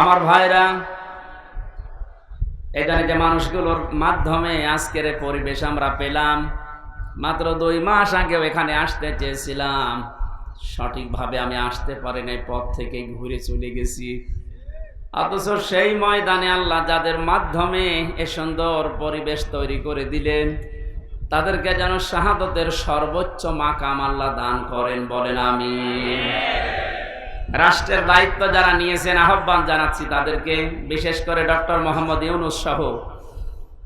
আমার ভাইরা, এখানে যে মানুষগুলোর মাধ্যমে আজকের পরিবেশ আমরা পেলাম, মাত্র 2 মাস আগেও এখানে আসতে চেয়েছিলাম, সঠিকভাবে আমি আসতে পারি নাই, পথ থেকে ঘুরে চলে গেছি। অথচ সেই ময়দানে আল্লাহ যাদের মাধ্যমে এ সুন্দর পরিবেশ তৈরি করে দিলেন, তাদেরকে যেন শাহাদতের সর্বোচ্চ মাকাম আল্লাহ দান করেন, বলেন আমিন। রাষ্ট্রের দায়িত্ব যারা নিয়েছেন, আহ্বান জানাচ্ছি তাদেরকে, বিশেষ করে ডক্টর মোহাম্মদ ইউনূস সহ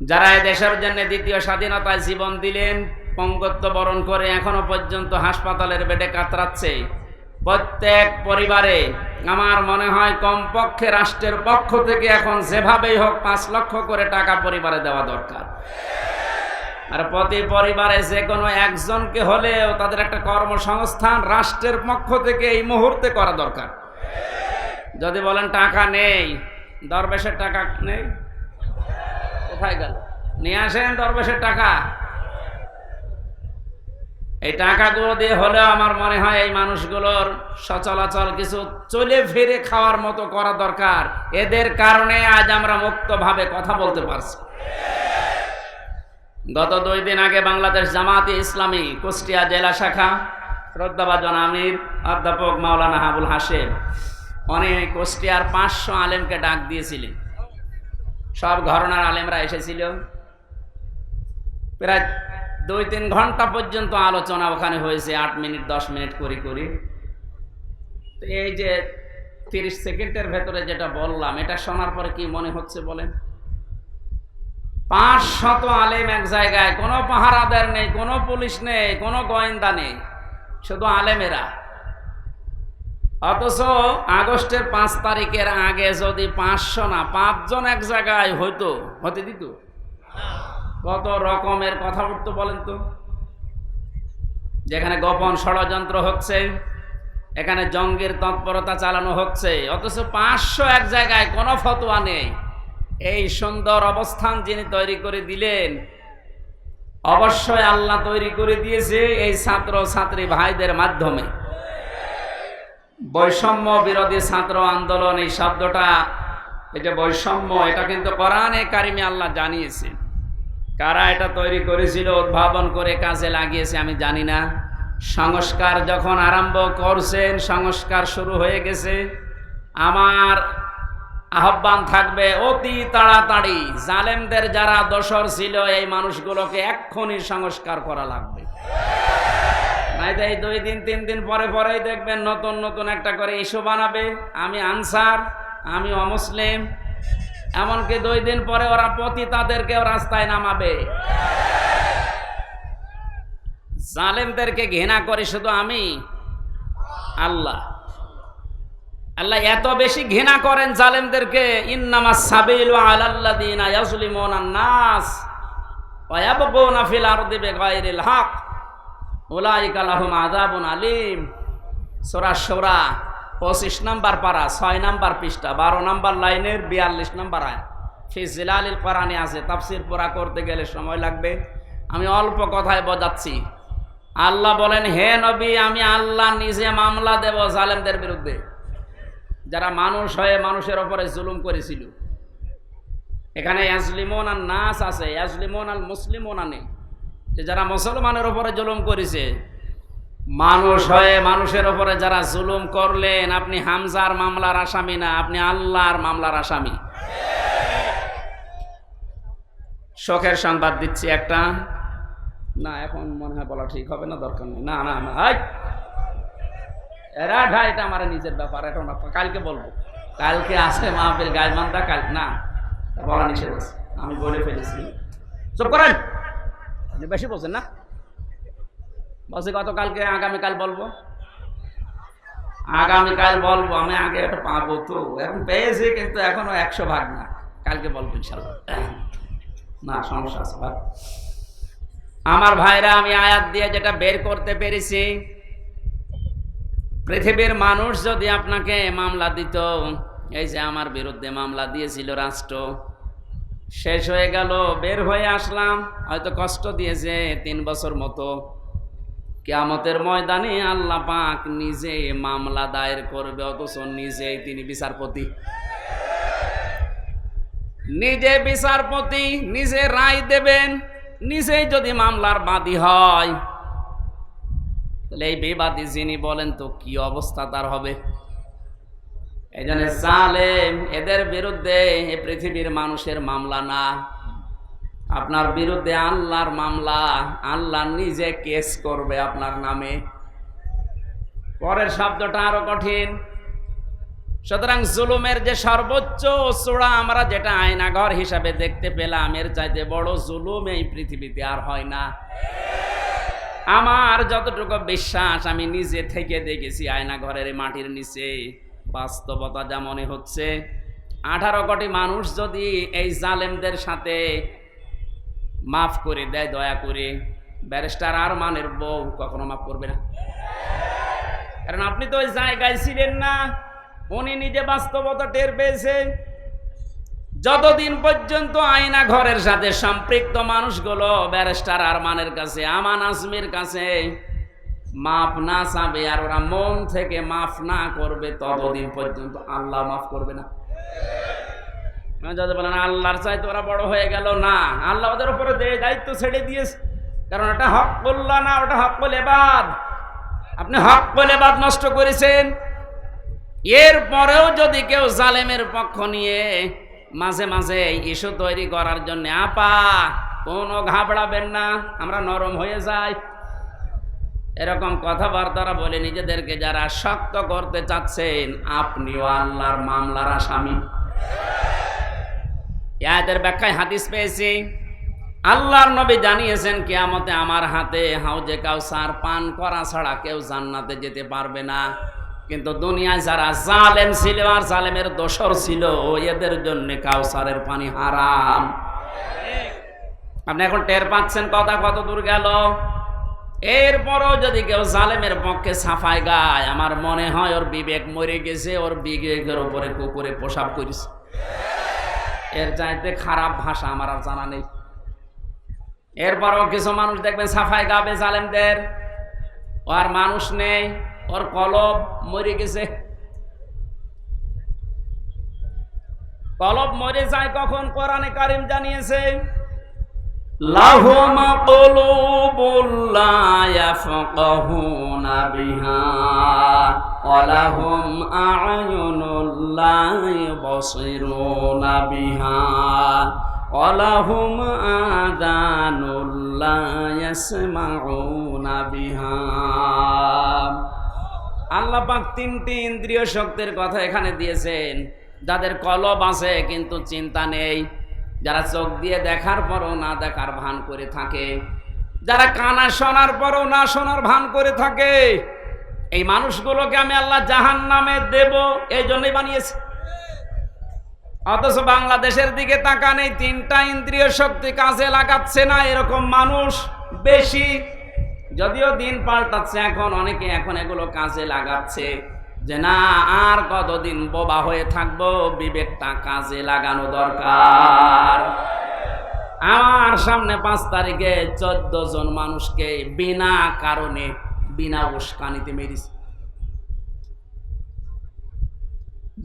যারা এই দেশের জন্য দ্বিতীয় স্বাধীনতায় জীবন দিলেন, পঙ্গত্ব বরণ করে এখনো পর্যন্ত হাসপাতালের বেডে কাতরাচ্ছে। প্রত্যেক পরিবারে আমার মনে হয় কমপক্ষে রাষ্ট্রের পক্ষ থেকে এখন যেভাবেই হোক 5 লক্ষ করে টাকা পরিবারে দেওয়া দরকার। আর প্রতি পরিবারে যে কোনো একজনকে হলেও তাদের একটা কর্মসংস্থান রাষ্ট্রের পক্ষ থেকে এই মুহূর্তে করা দরকার। যদি বলেন টাকা নেই, দরবেশের টাকা নেই, কোথায় গেল? নিয়ে আসেন দরবেশের টাকা। এই টাকাগুলো দিয়ে হলেও আমার মনে হয় এই মানুষগুলোর সচলাচল কিছু চলে ফিরে খাওয়ার মতো করা দরকার। এদের কারণে আজ আমরা মুক্তভাবে কথা বলতে পারছি। গত 2 দিন আগে বাংলাদেশ জামাতে ইসলামী কুষ্টিয়া জেলা শাখা শ্রদ্ধাভাজন আমির অধ্যাপক মাওলানা আবুল হাশেম অনেক কুষ্টিয়ার 500 আলেমকে ডাক দিয়েছিলেন। সব ঘরানার আলেমরা এসেছিল। প্রায় 2-3 ঘন্টা পর্যন্ত আলোচনা ওখানে হয়েছে, 8 মিনিট 10 মিনিট করে করে। তো এই যে 30 সেকেন্ডের ভেতরে যেটা বললাম, এটা শোনার পরে কি মনে হচ্ছে বলেন? 500 আলেম এক জায়গায়, কোনো পাহারাদার নেই, কোনো পুলিশ নেই, কোনো গোয়েন্দা নেই, শুধু আলেমেরা। অথচ আগস্টের 5 তারিখের আগে যদি 500 না 5 জন এক জায়গায় হতে দিত, কত রকমের কথা উঠতো বলেন তো। যেখানে গোপন ষড়যন্ত্র হচ্ছে, এখানে জঙ্গির তৎপরতা চালানো হচ্ছে, অথচ 500 এক জায়গায়, কোনো ফতোয়া নেই। এই সুন্দর অবস্থান যিনি তৈরি করে দিলেন, অবশ্যই আল্লাহ তৈরি করে দিয়েছে এই ছাত্র ছাত্রী ভাইদের মাধ্যমে। বৈষম্য বিরোধী ছাত্র আন্দোলন, এই শব্দটা, এই যে বৈষম্য, এটা কিন্তু কোরআনে কারিমে আল্লাহ জানিয়েছে। কারা এটা তৈরি করেছিল, উদ্ভাবন করে কাজে লাগিয়েছে আমি জানি না। সংস্কার যখন আরম্ভ করছেন, সংস্কার শুরু হয়ে গেছে। আমার আহ্বান থাকবে অতি তাড়াতাড়ি জালেমদের যারা দোসর ছিল, এই মানুষগুলোকে এক্ষুনি সংস্কার করা লাগবে। নাইলে এই 2 দিন 3 দিন পরে পরেই দেখবেন নতুন নতুন একটা করে ইস্যু বানাবে, আমি আনসার, আমি অমুসলিম। এমনকি 2 দিন পরে ওরা পতিতাদেরকেও রাস্তায় নামাবে। জালেমদেরকে ঘৃণা করি শুধু আমি, আল্লাহ এত বেশি ঘৃণা করেন জালেমদেরকে। ইন্নামাস সাবিলু আলাল্লাযিনা ইয়াজলিমুনান নাস ওয়া ইয়াবগুনা ফিল আরদি বিগাইরিল হক উলাইকা লাহুম আযাবুন আলীম। সূরা শূরা 25 নম্বর পারা, 6 নম্বর পৃষ্ঠা, 12 নম্বর লাইনের 42 নম্বর আয়াত। ফি জিলালিল কোরআনে আছে। তাফসীর পুরা করতে গেলে সময় লাগবে, আমি অল্প কথায় বোঝাচ্ছি। আল্লাহ বলেন, হে নবী, আমি আল্লাহ নিজে মামলা দেব জালেমদের বিরুদ্ধে, যারা মানুষ হয়ে মানুষের উপরে জুলুম করেছিল। এখানে ইয়াজলিমুনান নাস আছে, ইয়াজলিমুনাল মুসলিমুনা নেই, যে যারা মুসলমানের উপরে জুলুম করেছে। মানুষ হয়ে মানুষের উপরে যারা জুলুম করলেন, আপনি হামজার মামলার আসামি না, আপনি আল্লাহর মামলার আসামি। শোকের সংবাদ দিচ্ছি একটা, না এখন মনে হয় বলা ঠিক হবে না, দরকার নেই, না না না, এরা ভাই, এটা আমার নিজের ব্যাপার, এটা না, কালকে বলবো। কালকে আছে মাহফিল গায়বান্ধা, কাল না বলা নিষেধ আছে, আমি বলে ফেলেছি। চুপ করেন, আপনি বেশি বলছেন না। বলছি গতকালকে, আগামীকাল বলবো, আগামীকাল বলবো। আমি আগে এটা পাবো তো, এখন পেয়েছি, কিন্তু এখনো 100 ভাগ না। কালকে বলবো ইনশাল্লাহ, না সমস্যা আছে ভাই। আমার ভাইরা, আমি আয়াত দিয়ে যেটা বের করতে পেরেছি, পৃথিবীর মানুষ যদি আপনাকে মামলা দিত, এই যে আমার বিরুদ্ধে মামলা দিয়েছিল রাষ্ট্র, শেষ হয়ে গেল, বের হয়ে আসলাম, হয়তো কষ্ট দিয়েছে 3 বছর মতো, কিয়ামতের ময়দানে আল্লাহ পাক নিজে মামলা দায়ের করবে, অথচ নিজেই তিনি বিচারপতি। নিজে বিচারপতি, নিজে রায় দেবেন, নিজেই যদি মামলার বাদী হয়, তাহলে এই বিবাদী যিনি বলেন তো কি অবস্থা তার হবে? এই জন্য জালেম এদের বিরুদ্ধে এই পৃথিবীর মানুষের মামলা না, আপনার বিরুদ্ধে আল্লাহর মামলা। আল্লাহ নিজে কেস করবে আপনার নামে। পরের শব্দটা আরো কঠিন। সুতরাং জুলুমের যে সর্বোচ্চ চূড়া আমরা যেটা আয়নাঘর হিসাবে দেখতে পেলাম, এর চাইতে বড় জুলুম এই পৃথিবীতে আর হয় না। আমার যতটুকু বিশ্বাস, আমি নিজে থেকে দেখেছি আয়নাঘরের মাটির নিচে বাস্তবতা যা মনে হচ্ছে, 18 কোটি মানুষ যদি এই জালেমদের সাথে মাফ করে দেয় দয়া করে, ব্যারিস্টার আরমানের বউ কখনো মাফ করবে না। কারণ আপনি তো ওই জায়গায় ছিলেন না, উনি নিজে বাস্তবতা টের পেয়েছে। যতদিন পর্যন্ত আয়না ঘরের সাথে সম্পৃক্ত মানুষগুলো ব্যারিস্টার আরমানের কাছে, আমান আজমির কাছে মাফ না চাবে আর ওরা মন থেকে মাফ না করবে, ততদিন পর্যন্ত আল্লাহ মাফ করবে না। যদি বলেন আল্লাহর চাইতে ওরা বড় হয়ে গেল, না, আল্লাহ ওদের উপরে দায়িত্ব ছেড়ে দিয়েছে। কারণ এটা হক্কুল্লাহ না, ওটা হক্কুল ইবাদ। আপনি হক্কুল ইবাদ নষ্ট করেছেন। এরপরেও যদি কেউ জালেমের পক্ষ নিয়ে মাঝে মাঝে ইস্যু তৈরি করার জন্য, আপা কোনো ঘাবড়াবেন না, আমরা নরম হয়ে যাই, এরকম কথাবার্তারা বলে নিজেদেরকে যারা শক্ত করতে চাচ্ছেন, আপনিও আল্লাহর মামলার আসামি। এদের ব্যাখ্যায় হাদিস পেয়েছি, আল্লাহর নবী জানিয়েছেন কিয়ামতে আমার হাতে হাউজে কাউসার পান করা ছাড়া কেউ জান্নাতে যেতে পারবে না। কিন্তু দুনিয়ায় যারা জালেম ছিল আর জালেমের দোসর ছিল, এদের জন্য কাউসারের পানি হারাম। আপনি এখন টের পাচ্ছেন কথা কত দূর গেল। এরপরও যদি কেউ জালেমের পক্ষে সাফাই গায়, আমার মনে হয় ওর বিবেক মরে গেছে, ওর বিবেকের উপরে কুকুরে পেশাব করেছে। এর চাইতে খারাপ ভাষা আমার আর জানা নেই। এরপরও কিছু মানুষ দেখবেন সাফাই গাবে জালেমদের, ও আর মানুষ নেই, ওর কলব মরে গেছে। কলব মরে যায় কখন? কোরআনে কারীম জানিয়েছে, লাহুম কুলুবুল লা ইয়াফকাহুনা বিহা ওয়া লাহুম আ'য়ুনুল লা ইউবসিরুনা বিহা ওয়া লাহুম আযানুল লা ইয়াসমাউনা বিহা। আল্লাহ পাক 3টি ইন্দ্রিয় শক্তির কথা এখানে দিয়েছেন। যাদের কলব আছে কিন্তু চিন্তা নেই, যারা চোখ দিয়ে দেখার পরও না দেখার ভান করে থাকে, যারা কানা শোনার পরও না শোনার ভান করে থাকে, এই মানুষগুলোকে আমি আল্লাহ জাহান্নামে দেব, এই জন্যই বানিয়েছি। অথচ বাংলাদেশের দিকে তাকান, এই 3টা ইন্দ্রিয় শক্তি কাজে লাগাচ্ছে না এরকম মানুষ বেশি। যদিও দিন পাল্টাচ্ছে, এখন অনেকে এখন এগুলো কাজে লাগাচ্ছে, যে না আর কতদিন বোবা হয়ে থাকবো, বিবেকটা কাজে লাগানো দরকার। আমার সামনে 5 তারিখে 14 জন মানুষকে বিনা কারণে, বিনা উস্কানিতে মেরেছে।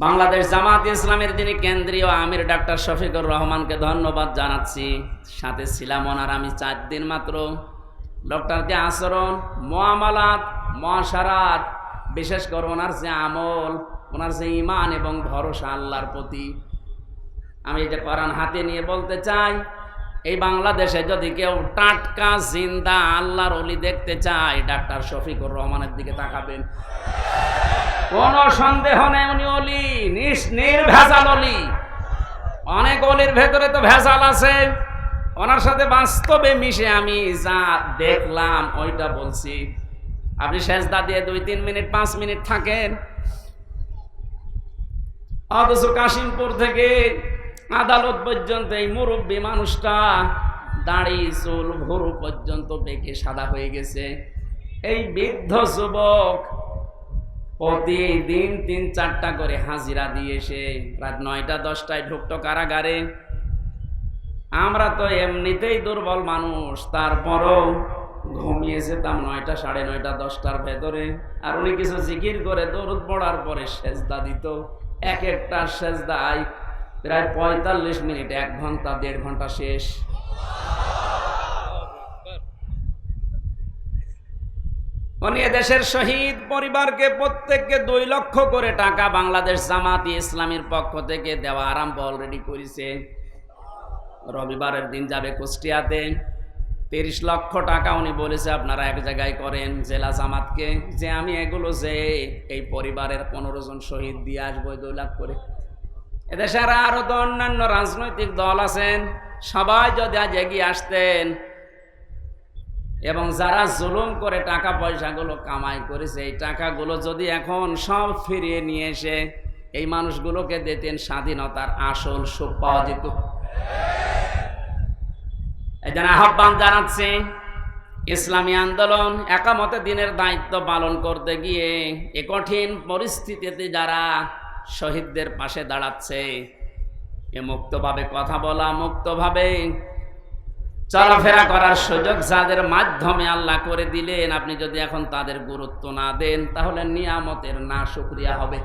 বাংলাদেশ জামাত ইসলামের যিনি কেন্দ্রীয় আমির ডাক্তার শফিকুর রহমানকে ধন্যবাদ জানাচ্ছি। সাথে ছিলাম ওনার আমি 4 দিন মাত্র। লোকটার যে আচরণ, মুআমালাত, মুআশারাত, বিশেষ করে ওনার যে আমল, ওনার যে ঈমান এবং ভরসা আল্লাহর প্রতি, আমি যে কোরআন হাতে নিয়ে বলতে চাই, এই বাংলাদেশে যদি কেউ টাটকা জিন্দা আল্লাহর ওলি দেখতে চায়, ডাক্তার শফিকুর রহমানের দিকে তাকাবেন। কোনো সন্দেহ নেই উনি ওলি, নির্ভেজাল ওলি। অনেক ওলির ভেতরে তো ভেজাল আছে, ওনার সাথে বাস্তবে মিশে আমি যা দেখলাম ওইটা বলছি। আপনি সেজদা দিয়ে 2-3 মিনিট 5 মিনিট থাকেন, অথচ কাশিমপুর থেকে আদালত পর্যন্ত এই মুরব্বী মানুষটা দাড়ি চুল ভুরু পর্যন্ত বেঁকে সাদা হয়ে গেছে। এই বৃদ্ধ যুবক প্রতিদিন 3-4টা করে হাজিরা দিয়ে এসে রাত 9টা-10টায় ঢুকতো কারাগারে। আমরা তো এমনিতেই দুর্বল মানুষ, তারপরও ঘুমিয়ে যেতাম 9টা, 9:30, 10টার ভেতরে। আর উনি কিছু জিকির করে দরুদ পড়ার পরে সেজদা দিত। এক একটা সেজদায় প্রায় 45 মিনিট, 1 ঘন্টা 1.5 ঘন্টা শেষ। উনি এদেশের শহীদ পরিবারকে প্রত্যেককে 2 লক্ষ করে টাকা বাংলাদেশ জামাতি ইসলামীর পক্ষ থেকে দেওয়া আরম্ভ অলরেডি করেছে। রবিবারের দিন যাবে কুষ্টিয়াতে, 30 লক্ষ টাকা উনি বলেছে আপনারা এক জায়গায় করেন জেলা জামাতকে, যে আমি এগুলো যে এই পরিবারের 15 জন শহীদ দিয়ে আসবো 2 লাখ করে। এদেশের আরো তো অন্যান্য রাজনৈতিক দল আছেন, সবাই যদি আজ এগিয়ে আসতেন এবং যারা জুলুম করে টাকা পয়সাগুলো কামাই করেছে, এই টাকাগুলো যদি এখন সব ফিরিয়ে নিয়ে এসে এই মানুষগুলোকে দিতেন, স্বাধীনতার আসল সুখ পাওয়া যেত। এই জন্য আহ্বান জানাচ্ছি, ইসলামী আন্দোলন একামতে দিনের দায়িত্ব পালন করতে গিয়ে এ কঠিন পরিস্থিতিতে যারা শহীদদের পাশে দাঁড়াচ্ছে, এ মুক্তভাবে কথা বলা, মুক্তভাবে চলাফেরা করার সুযোগ যাদের মাধ্যমে আল্লাহ করে দিলেন, আপনি যদি এখন তাদের গুরুত্ব না দেন তাহলে নিয়ামতের না শুকরিয়া হবে।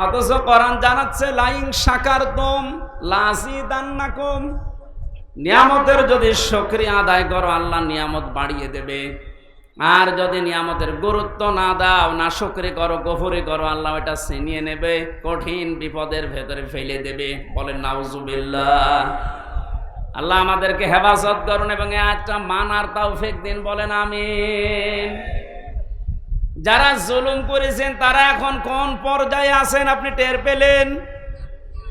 অথচ কোরআন জানাচ্ছে লাইন শাকারতুম লাযিদান্নাকুম, নিয়ামতের যদি শুকরিয়া আদায় করো আল্লাহ নিয়ামত বাড়িয়ে দেবে, আর যদি নিয়ামতের গুরুত্ব না দাও, না শুকরি করো, গফুরি করো, আল্লাহ এটা ছিনিয়ে নেবে, কঠিন বিপদের ভেতরে ফেলে দেবে। বলেন নাউজুবিল্লাহ। আল্লাহ আমাদেরকে হেফাজত করুন এবং একটা মানার তৌফিক দিন। বলেন আমিন। যারা জুলুম করেছেন তারা এখন কোন পর্যায়ে আছেন আপনি টের পেলেন?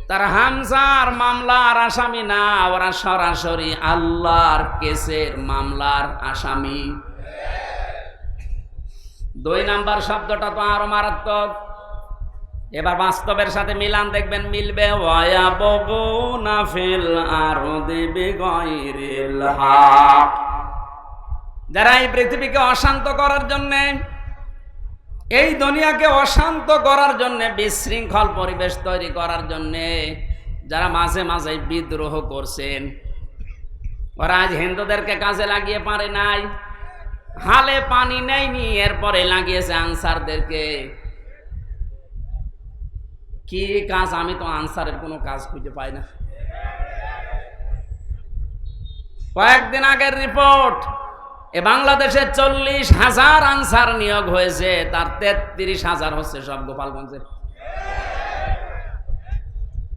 তারা হামজার মামলার আসামি না, ওরা সরাসরি আল্লাহর কেসের মামলার আসামি। 2 নাম্বার শব্দটা তো আরো মারাত্মক। এবার বাস্তবের সাথে মিলান, দেখবেন মিলবে। ওয়ায়াবগুনা ফিল আরদি বিগাইরিল হক, যারা এই পৃথিবীকে অশান্ত করার জন্য, এই দুনিয়াকে অশান্ত করার জন্য, বিশৃঙ্খল পরিবেশ তৈরি করার জন্য যারা মাঝে মাঝে বিদ্রোহ করছেন, ওরা আজ হিন্দুদেরকে কাজে লাগিয়ে পারে নাই, হালে পানি নেয়নি, এরপরে লাগিয়েছে আনসারদেরকে। কি কাজ? আমি তো আনসারের কোনো কাজ খুঁজে পাই না। কয়েকদিন আগের রিপোর্ট, এ বাংলাদেশে 40,000 আনসার নিয়োগ হয়েছে, তার 33,000 হচ্ছে সব গোপালগঞ্জে।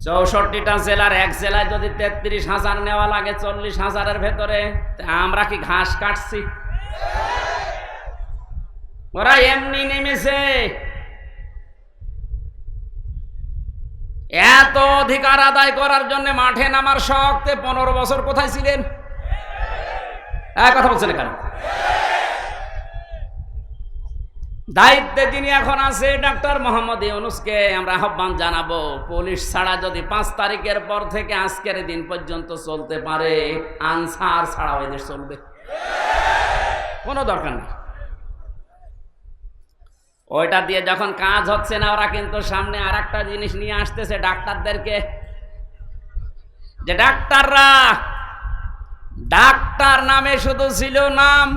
64টা জেলার এক জেলায় যদি 33,000 নেওয়া লাগে 40,000-এর ভেতরে, আমরা কি ঘাস কাটছি? ওরা এমনি নেমেছে। এত অধিকার আদায় করার জন্য মাঠে নামার শক্তে 15 বছর কোথায় ছিলেন? কথা বলছেন কেন? দায়িত্বে যিনি এখন আছে ডক্টর মোহাম্মদ ইউনূসকে আমরা আহ্বান জানাবো, পুলিশ ছাড়া যদি 5 তারিখের পর থেকে আজকের দিন পর্যন্ত চলতে পারে, আনসার ছাড়াও এদের চলবে, কোনো দরকার নেই। ওইটা দিয়ে যখন কাজ হচ্ছে না, ওরা কিন্তু সামনে আর একটা জিনিস নিয়ে আসতেছে, ডাক্তারদেরকে। যে ডাক্তাররা, ডাক্তার নামে শুধু ছিল নাম,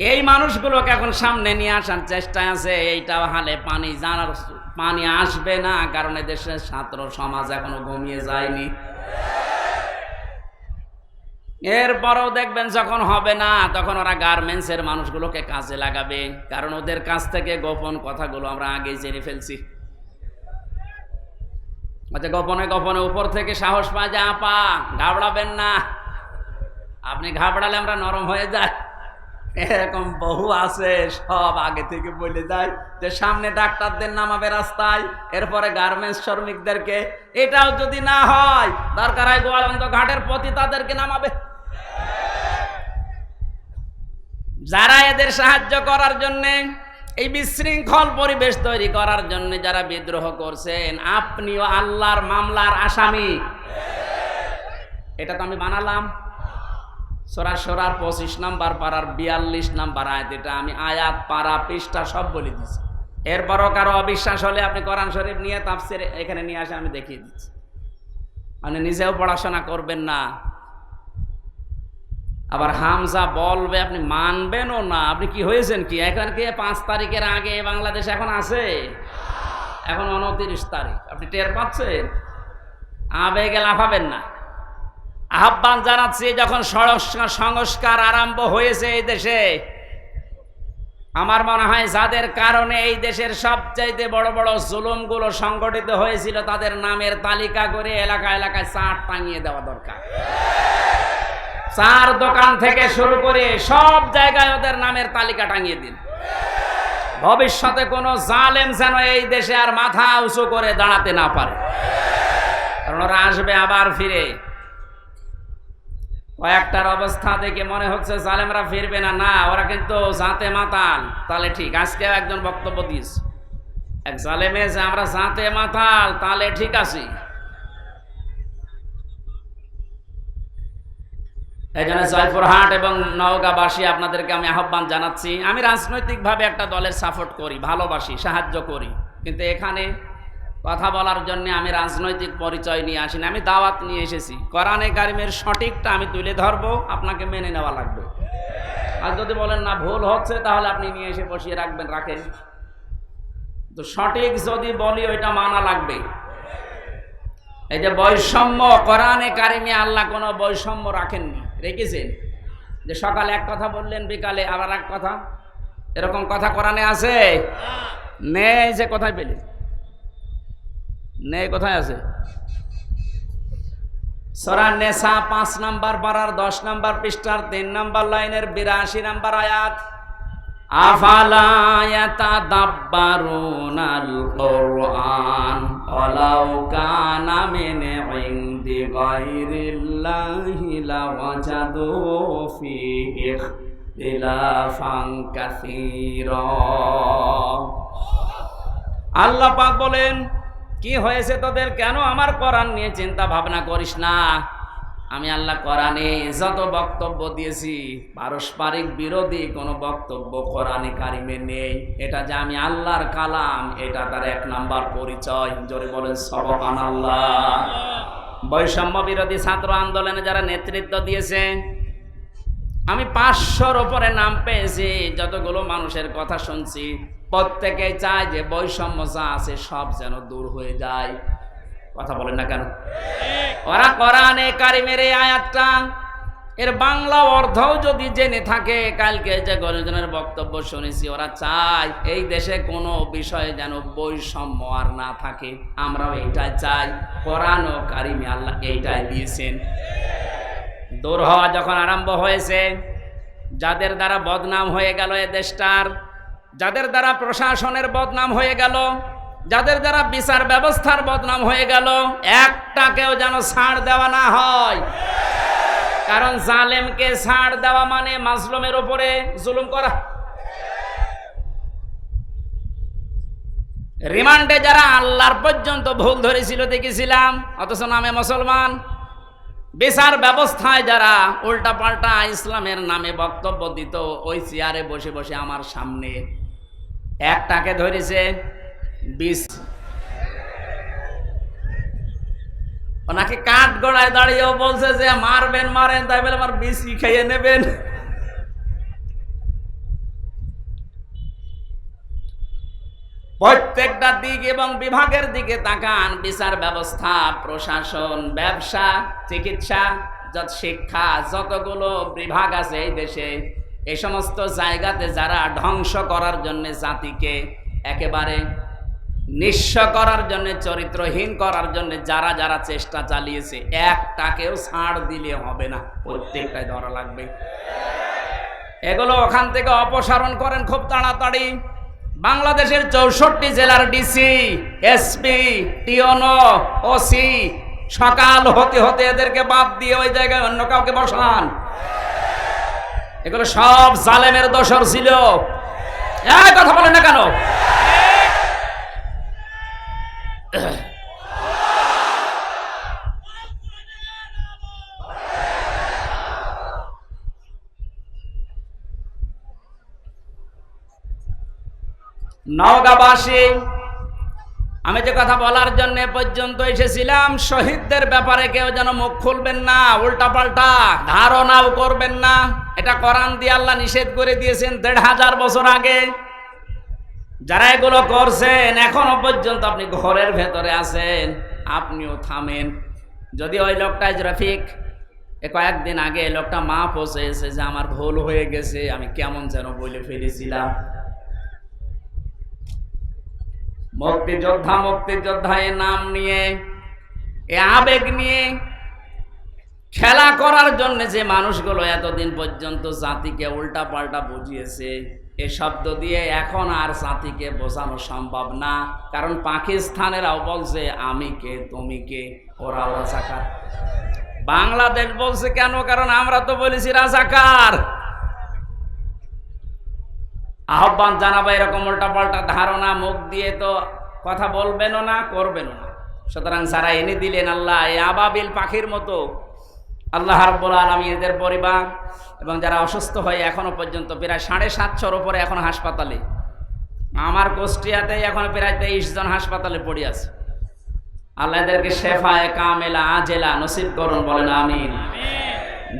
এই মানুষগুলোকে এখন সামনে নিয়ে আসার চেষ্টা আছে। এইটাও হালে পানি, জানার পানি আসবে না, কারণ দেশের ছাত্র সমাজ এখনো ঘুমিয়ে যায়নি। এরপরেও দেখবেন যখন হবে না, তখন ওরা গার্মেন্টসের মানুষগুলোকে কাজে লাগাবে, কারণ ওদের কাছ থেকে গোপন কথাগুলো আমরা আগেই জেনে ফেলছি। আচ্ছা, গোপনে গোপনে উপর থেকে সাহস পায় যে আপা ঘাবড়াবেন না, আপনি ঘাবড়ালে আমরা নরম হয়ে যাই। এরকম বহু আছে, সব আগে থেকে বলে যায় যে সামনে ডাক্তারদের নামাবে রাস্তায়, এরপরে গার্মেন্টস শ্রমিকদেরকে। এটাও যদি না হয়, দরকার হয় গোয়ালন্দ ঘাটের প্রতি তাদেরকে নামাবে। যারা এদের সাহায্য করার জন্য, এই বিশৃঙ্খল পরিবেশ তৈরি করার জন্য যারা বিদ্রোহ করছেন, আপনিও আল্লাহর মামলার আসামি। এটা তো আমি বানালাম। সূরা সূরার 25 নাম্বার পারার 42 নাম্বার আয়াত, এটা আমি আয়াত পারা পৃষ্ঠা সব বলে দিচ্ছি। এরপরও কারো অবিশ্বাস হলে আপনি কোরআন শরীফ নিয়ে তাফসীর এখানে নিয়ে আসে, আমি দেখিয়ে দিচ্ছি। আপনি নিজেও পড়াশোনা করবেন না, আবার হামজা বলবে আপনি মানবেনও না। আপনি কি হয়েছেন কি? এখন কি 5 তারিখের আগে বাংলাদেশ এখন আছে? এখন 29 তারিখ, আপনি টের পাচ্ছেন? আবেগে লাফাবেন না। আহ্বান জানাচ্ছি, যখন সংস্কার আরম্ভ হয়েছে এই দেশে, আমার মনে হয় যাদের কারণে এই দেশের সবচাইতে বড় বড় জুলুমগুলো সংগঠিত হয়েছিল তাদের নামের তালিকা করে এলাকায় এলাকায় চার্ট টাঙিয়ে দেওয়া দরকার। চার দোকান থেকে শুরু করে সব জায়গায় ওদের নামের তালিকা টাঙিয়ে দিন। ভবিষ্যতে কোনো জালেম যেন এই দেশে আর মাথা উঁচু করে দাঁড়াতে না পারে, কারণ ওরা আসবে আবার ফিরে। কয়েকটার অবস্থা দেখে মনে হচ্ছে জালেমরা ফিরবে না, না, ওরা কিন্তু জাতে মাতাল। তাহলে ঠিক, আজকে একজন বক্তব্য দিয়েছে এক জালেমে যে আমরা জাতে মাতাল, তাহলে ঠিক আছে। এই জন্য জয়পুরহাট এবং নওগাঁবাসী আপনাদেরকে আমি আহ্বান জানাচ্ছি, আমি রাজনৈতিকভাবে একটা দলের সাপোর্ট করি, ভালোবাসি, সাহায্য করি, কিন্তু এখানে কথা বলার জন্য আমি রাজনৈতিক পরিচয় নিয়ে আসিনি, আমি দাওয়াত নিয়ে এসেছি। কোরআনে কারিমের সঠিকটা আমি তুলে ধরবো, আপনাকে মেনে নেওয়া লাগবে। আর যদি বলেন না ভুল হচ্ছে, তাহলে আপনি নিয়ে এসে বসিয়ে রাখবেন, রাখেন। তো সঠিক যদি বলি ওইটা মানা লাগবে। এই যে বৈষম্য, কোরআনে কারিমে আল্লাহ কোনো বৈষম্য রাখেননি, রেখেছেন যে সকালে এক কথা বললেন, বিকালে আবার এক কথা, এরকম কথা কোরআনে আছে? নেই। যে কোথায় পেলেন? নেই, কোথায় আছে? সূরা নেসা 5 নম্বর পারার 10 নম্বর পৃষ্ঠার 3 নম্বর লাইনের 82 নম্বর আয়াত। আফালা ইয়াতাদাব্বারুনাল কুরআন ওয়ালাউ কানা মিন ইনদি গায়রিল্লাহি লাওয়াজাদু ফীহি ইখতিলাফান কাসীরা। আল্লাহ পাক বলেন, কি হয়েছে তোদের? কেন আমার কোরআন নিয়ে চিন্তা ভাবনা করিস না? আমি আল্লাহ কোরআনে যত বক্তব্য দিয়েছি, পারস্পরিক বিরোধী কোনো বক্তব্য কোরআনে কারিমে নেই। এটা যে আমি আল্লাহর কালাম, এটা তার 1 নাম্বার পরিচয়। জোরে বলেন সুবহানাল্লাহ। বৈষম্য বিরোধী ছাত্র আন্দোলনে যারা নেতৃত্ব দিয়েছে, আমি 500-র উপরে নাম পেয়েছি। যতগুলো মানুষের কথা শুনছি, প্রত্যেকেই চায় যে বৈষম্য যা আছে সব যেন দূর হয়ে যায়। কথা বলেন না কেন? ওরা কোরআনে কারিমের এই আয়াতটা, এর বাংলা অর্থও যদি জেনে থাকে, কালকে যে গণজনের বক্তব্য শুনেছি, ওরা চায় এই দেশে কোনো বিষয়ে যেন বৈষম্য আর না থাকে। আমরাও এইটাই চাই। কোরআন ও কারিমে আল্লাহ এইটাই দিয়েছেন। দূর হওয়া যখন আরম্ভ হয়েছে, যাদের দ্বারা বদনাম হয়ে গেল এ দেশটার, যাদের দ্বারা প্রশাসনের বদনাম হয়ে গেল, যাদের দ্বারা বিচার ব্যবস্থার বদনাম হয়ে গেল, একটাকেও যেন ছাড় দেওয়া না হয়। কারণ জালেমকে ছাড় দেওয়া মানে মাজলুমের উপরে জুলুম করা। রিমান্ডে যারা আল্লাহর পর্যন্ত ভুল ধরেছিল দেখেছিলাম, অথচ নামে মুসলমান। বিচার ব্যবস্থায় যারা উল্টা পাল্টা ইসলামের নামে বক্তব্য দিত, ওই চেয়ারে বসে বসে আমার সামনে একটাকে ধরেছে 20, ওনাকে কাঠ গড়ায় দাঁড়িয়েও বলছে যে মারবেন, মারেন, তাই বলে আমার 20 খেয়ে নেবেন। প্রত্যেকটা দিক এবং বিভাগের দিকে তাকান। বিচার ব্যবস্থা, প্রশাসন, ব্যবসা, চিকিৎসা, শিক্ষা, যতগুলো বিভাগ আছে এই দেশে, এই সমস্ত জায়গাতে যারা ধ্বংস করার জন্য, জাতিকে একেবারে নিঃস্ব করার জন্য, চরিত্রহীন করার জন্য যারা যারা চেষ্টা চালিয়েছে, একটাকেও ছাড় দিলে হবে না, প্রত্যেকটাই ধরা লাগবে। এগুলো ওখান থেকে অপসারণ করেন খুব তাড়াতাড়ি। বাংলাদেশের 64 জেলার ডিসি, এসপি, টিওনো, ওসি, সকাল হতে হতে এদেরকে বাদ দিয়ে ওই জায়গায় অন্য কাউকে বসান। এগুলো সব জালেমের দোসর ছিল। এই কথা বলেন না কেন? নওগাঁবাসী, আমি যে কথা বলার জন্য পর্যন্ত এসেছিলাম, শহীদদের ব্যাপারে কেউ যেন মুখ খুলবেন না, উল্টা পাল্টা ধারণাও করবেন না। এটা কোরআন দিয়ে আল্লাহ নিষেধ করে দিয়েছেন 1500 বছর আগে। যারা এগুলো করছেন এখনো পর্যন্ত আপনি ঘরের ভেতরে আছেন, আপনিও থামেন। যদি ওই লোকটা রফিক কয়েকদিন আগে লোকটা মা পৌঁছেছে যে আমার ভুল হয়ে গেছে, আমি কেমন যেন বলে ফেলেছিলাম। মুক্তিযোদ্ধা এ নাম নিয়ে, এ আবেগ নিয়ে খেলা করার জন্য যে মানুষগুলো এতদিন পর্যন্ত জাতিকে উল্টা পাল্টা বুঝিয়েছে, এ শব্দ দিয়ে এখন আর জাতিকে বোঝানো সম্ভব না। কারণ পাকিস্তানেরাও বলছে আমি কে তুমি কে, ওরা রাজাকার। বাংলাদেশ বলছে কেন? কারণ আমরা তো বলেছি রাজাকার। আহ্বান জানাবো, এরকম উল্টা পাল্টা ধারণা মুখ দিয়ে তো কথা বলবেনও না, করবেনও না। সুতরাং যারা এনে দিলেন আল্লাহ এই আবাবিল পাখির মতো, আল্লাহ রাব্বুল আলামিন এদের পরিবার এবং যারা অসুস্থ হয়ে এখনো পর্যন্ত প্রায় 750-র উপরে এখন হাসপাতালে, আমার কুষ্টিয়াতে এখন প্রায় 23 জন হাসপাতালে পড়ে আছে। আল্লাহ এদেরকে শেফায়ে কামেলা আজেলা নসিব করুন, বলেন আমিন।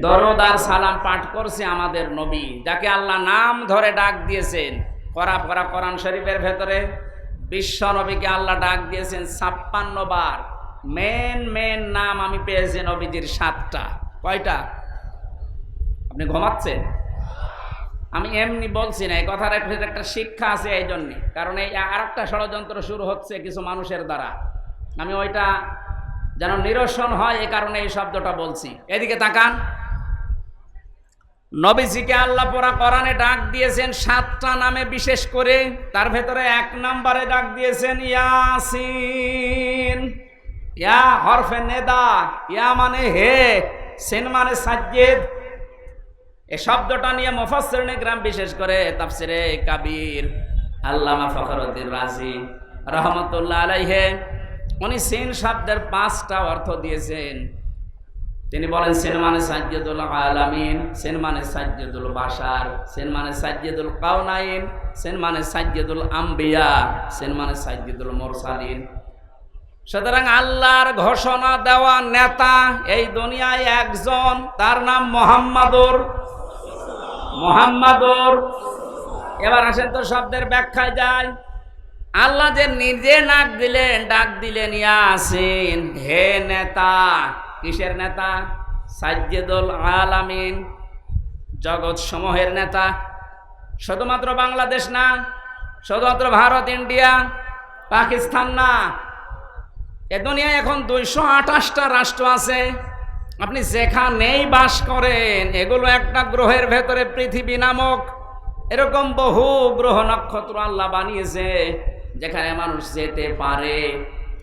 দরুদ আর সালাম পাঠ করছে আমাদের নবী, যাকে আল্লাহ নাম ধরে ডাক দিয়েছেন। কোরআন শরীফের ভেতরে বিশ্ব নবীকে আল্লাহ ডাক দিয়েছেন 56 বার। মেন নাম আমি পেয়েছি নবীজির 7টা। কয়টা? আপনি ঘুমাচ্ছেন? আমি এমনি বলছি না, এই কথার একটা শিক্ষা আছে এই জন্যে, কারণ এই আরেকটা ষড়যন্ত্র শুরু হচ্ছে কিছু মানুষের দ্বারা। আমি ওইটা যেন নিরসন হয় এ কারণে এই শব্দটা বলছি। এদিকে তাকান, নবীজিকে আল্লাহ পুরা কোরআনে ডাক দিয়েছেন 7টা নামে, বিশেষ করে তার ভেতরে 1 নম্বরে ডাক দিয়েছেন ইয়াসিন। ইয়া হরফে নেদা, ইয়া মানে হে, সিন মানে সাজ্জেদ। এই শব্দটা নিয়ে মুফাসসিরিনে কিরাম, বিশেষ করে তাফসিরে কাবীর আল্লামা ফখরুদ্দীন রাজি রাহমাতুল্লাহ আলাইহি, উনি সিন শব্দের 5টা অর্থ দিয়েছেন। তিনি বলেন সিন মানে সাজ্জেদুল আলামিন, সিন মানে সাজ্জেদুল বাশার, সিন মানে সাজ্জেদুল কাউনাইন, সিন মানে সাজ্জেদুল আম্বিয়া, সিন মানে সাজ্জেদুল মুরসালিন। সুতরাং আল্লাহর ঘোষণা দেওয়া নেতা এই দুনিয়ায় একজন, তার নাম মুহাম্মাদুর। এবার আসেন তো শব্দের ব্যাখ্যায় যাই। আল্লাহ যে নিজে ডাক দিলেন ইয়াসিন, হে নেতা। কিসের নেতা? সাজ্জেদুল আলামিন, জগৎ সমূহের নেতা। শুধুমাত্র বাংলাদেশ না, শুধুমাত্র ভারত, ইন্ডিয়া, পাকিস্তান না, এ দুনিয়ায় এখন 228টা রাষ্ট্র আছে। আপনি যেখানেই বাস করেন, এগুলো একটা গ্রহের ভেতরে পৃথিবী নামক এরকম বহু গ্রহ নক্ষত্র আল্লাহ বানিয়েছে, যেখানে মানুষ যেতে পারে।